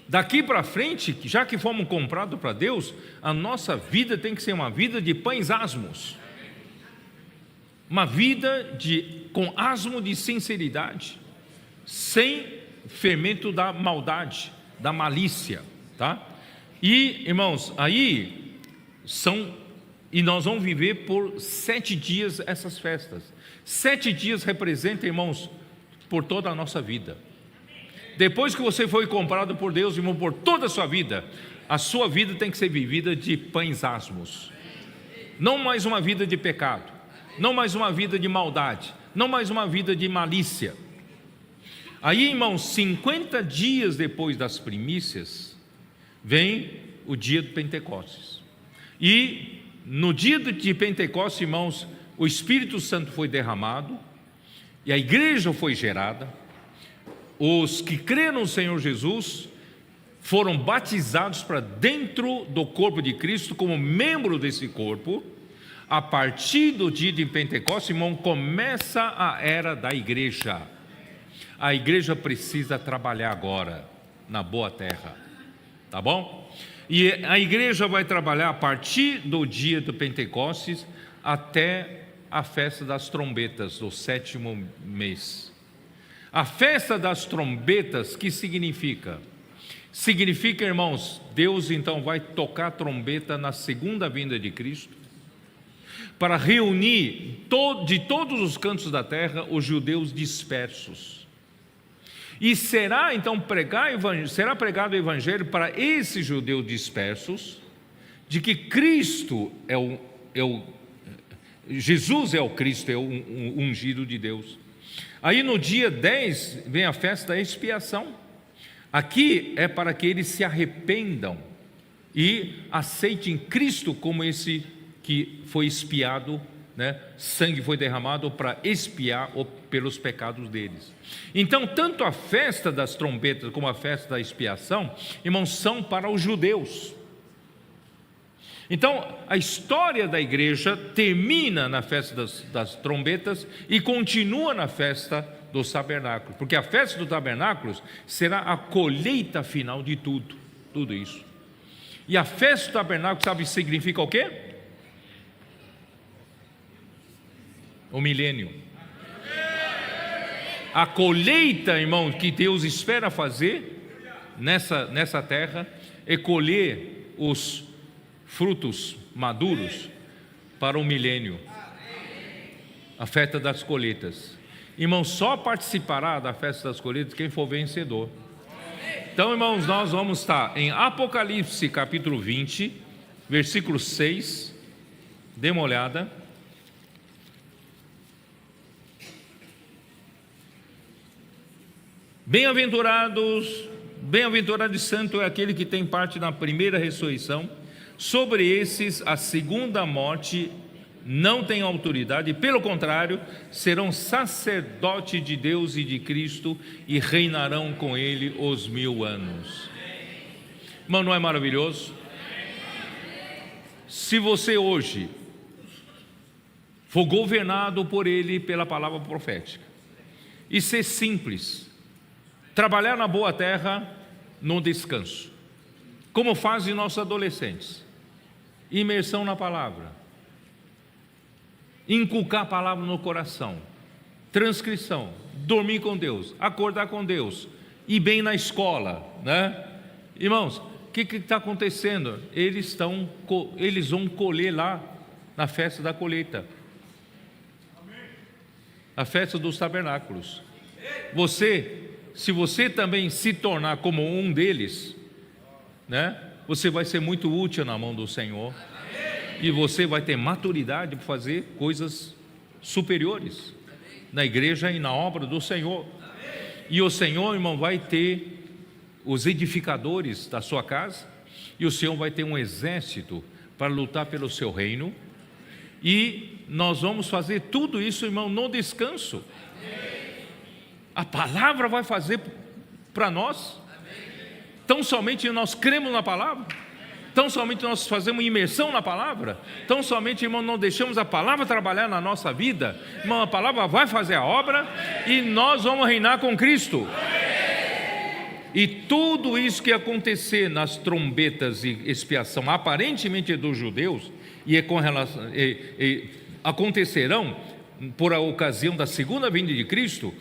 Daqui para frente, já que fomos comprados para Deus, a nossa vida tem que ser uma vida de pães asmos, uma vida com asmo de sinceridade, sem fermento da maldade, da malícia, tá? E irmãos, e nós vamos viver por 7 dias essas festas. 7 dias representam, irmãos, por toda a nossa vida. Depois que você foi comprado por Deus, irmão, por toda a sua vida tem que ser vivida de pães asmos. Não mais uma vida de pecado, não mais uma vida de maldade, não mais uma vida de malícia. Aí, irmãos, 50 dias depois das primícias, vem o dia de Pentecostes. E no dia de Pentecostes, irmãos, o Espírito Santo foi derramado, e a igreja foi gerada. Os que creram no Senhor Jesus foram batizados para dentro do corpo de Cristo, como membro desse corpo. A partir do dia de Pentecostes, irmão, começa a era da igreja. A igreja precisa trabalhar agora na boa terra, tá bom? E a igreja vai trabalhar a partir do dia do Pentecostes até a festa das trombetas, do 7º mês. A festa das trombetas, que significa? Significa, irmãos, Deus então vai tocar a trombeta na segunda vinda de Cristo, para reunir de todos os cantos da terra os judeus dispersos. E será então pregado o evangelho para esses judeus dispersos, de que Cristo Jesus é o Cristo, é o ungido de Deus. Aí no dia 10 vem a festa da expiação. Aqui é para que eles se arrependam e aceitem Cristo como esse que foi expiado, né? Sangue foi derramado para expiar pelos pecados deles. Então, tanto a festa das trombetas como a festa da expiação, irmãos, são para os judeus. Então, a história da igreja termina na festa das trombetas e continua na festa dos tabernáculos, porque a festa dos tabernáculos será a colheita final de tudo isso. E a festa do tabernáculo, sabe, significa o quê? O milênio. A colheita, irmão, que Deus espera fazer nessa terra é colher os frutos maduros para o milênio, a festa das colheitas. Irmãos, só participará da festa das colheitas quem for vencedor. Então, irmãos, nós vamos estar em Apocalipse capítulo 20, versículo 6, dê uma olhada. Bem-aventurados e santo é aquele que tem parte na primeira ressurreição. Sobre esses a segunda morte não têm autoridade, pelo contrário, serão sacerdotes de Deus e de Cristo e reinarão com Ele os 1000 anos. Irmão, não é maravilhoso? Se você hoje for governado por Ele, pela palavra profética, e ser simples, trabalhar na boa terra, no descanso, como fazem nossos adolescentes, imersão na palavra, inculcar a palavra no coração, transcrição, dormir com Deus, acordar com Deus, ir bem na escola, né? Irmãos, o que está acontecendo? Eles vão colher lá na festa da colheita, a festa dos tabernáculos. Se você também se tornar como um deles, né? Você vai ser muito útil na mão do Senhor. E você vai ter maturidade para fazer coisas superiores na igreja e na obra do Senhor. E o Senhor, irmão, vai ter os edificadores da sua casa, e o Senhor vai ter um exército para lutar pelo seu reino. E nós vamos fazer tudo isso, irmão, no descanso. A palavra vai fazer para nós. Tão somente nós cremos na palavra, tão somente nós fazemos imersão na palavra, tão somente, irmão, não deixamos a palavra trabalhar na nossa vida, irmão, a palavra vai fazer a obra e nós vamos reinar com Cristo. E tudo isso que acontecer nas trombetas e expiação, aparentemente dos judeus, acontecerão por a ocasião da segunda vinda de Cristo,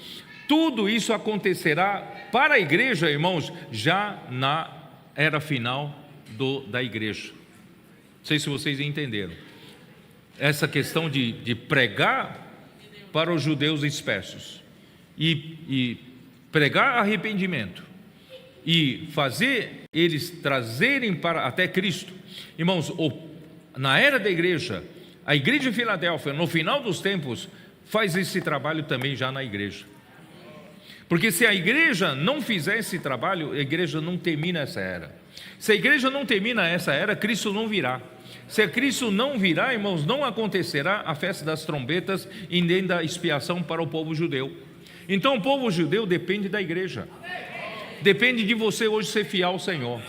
tudo isso acontecerá para a igreja, irmãos, já na era final da igreja. Não sei se vocês entenderam. Essa questão de pregar para os judeus dispersos e pregar arrependimento e fazer eles trazerem até Cristo. Irmãos, na era da igreja, a igreja de Filadélfia, no final dos tempos, faz esse trabalho também já na igreja. Porque se a igreja não fizer esse trabalho, a igreja não termina essa era. Se a igreja não termina essa era, Cristo não virá. Se Cristo não virá, irmãos, não acontecerá a festa das trombetas e nem da expiação para o povo judeu. Então o povo judeu depende da igreja. Depende de você hoje ser fiel ao Senhor.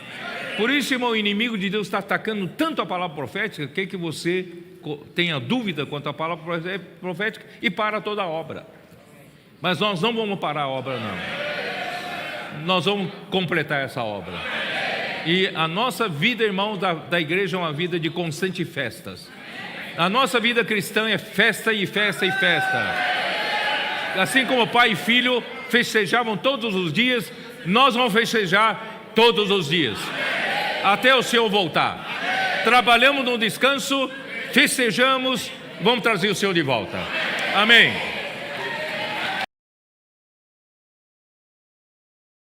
Por isso, irmão, o inimigo de Deus está atacando tanto a palavra profética, que você tenha dúvida quanto à palavra profética e para toda a obra. Mas nós não vamos parar a obra, não. Nós vamos completar essa obra. E a nossa vida, irmãos, da igreja é uma vida de constantes festas. A nossa vida cristã é festa e festa e festa. Assim como pai e filho festejavam todos os dias, nós vamos festejar todos os dias, até o Senhor voltar. Trabalhamos no descanso, festejamos, vamos trazer o Senhor de volta. Amém.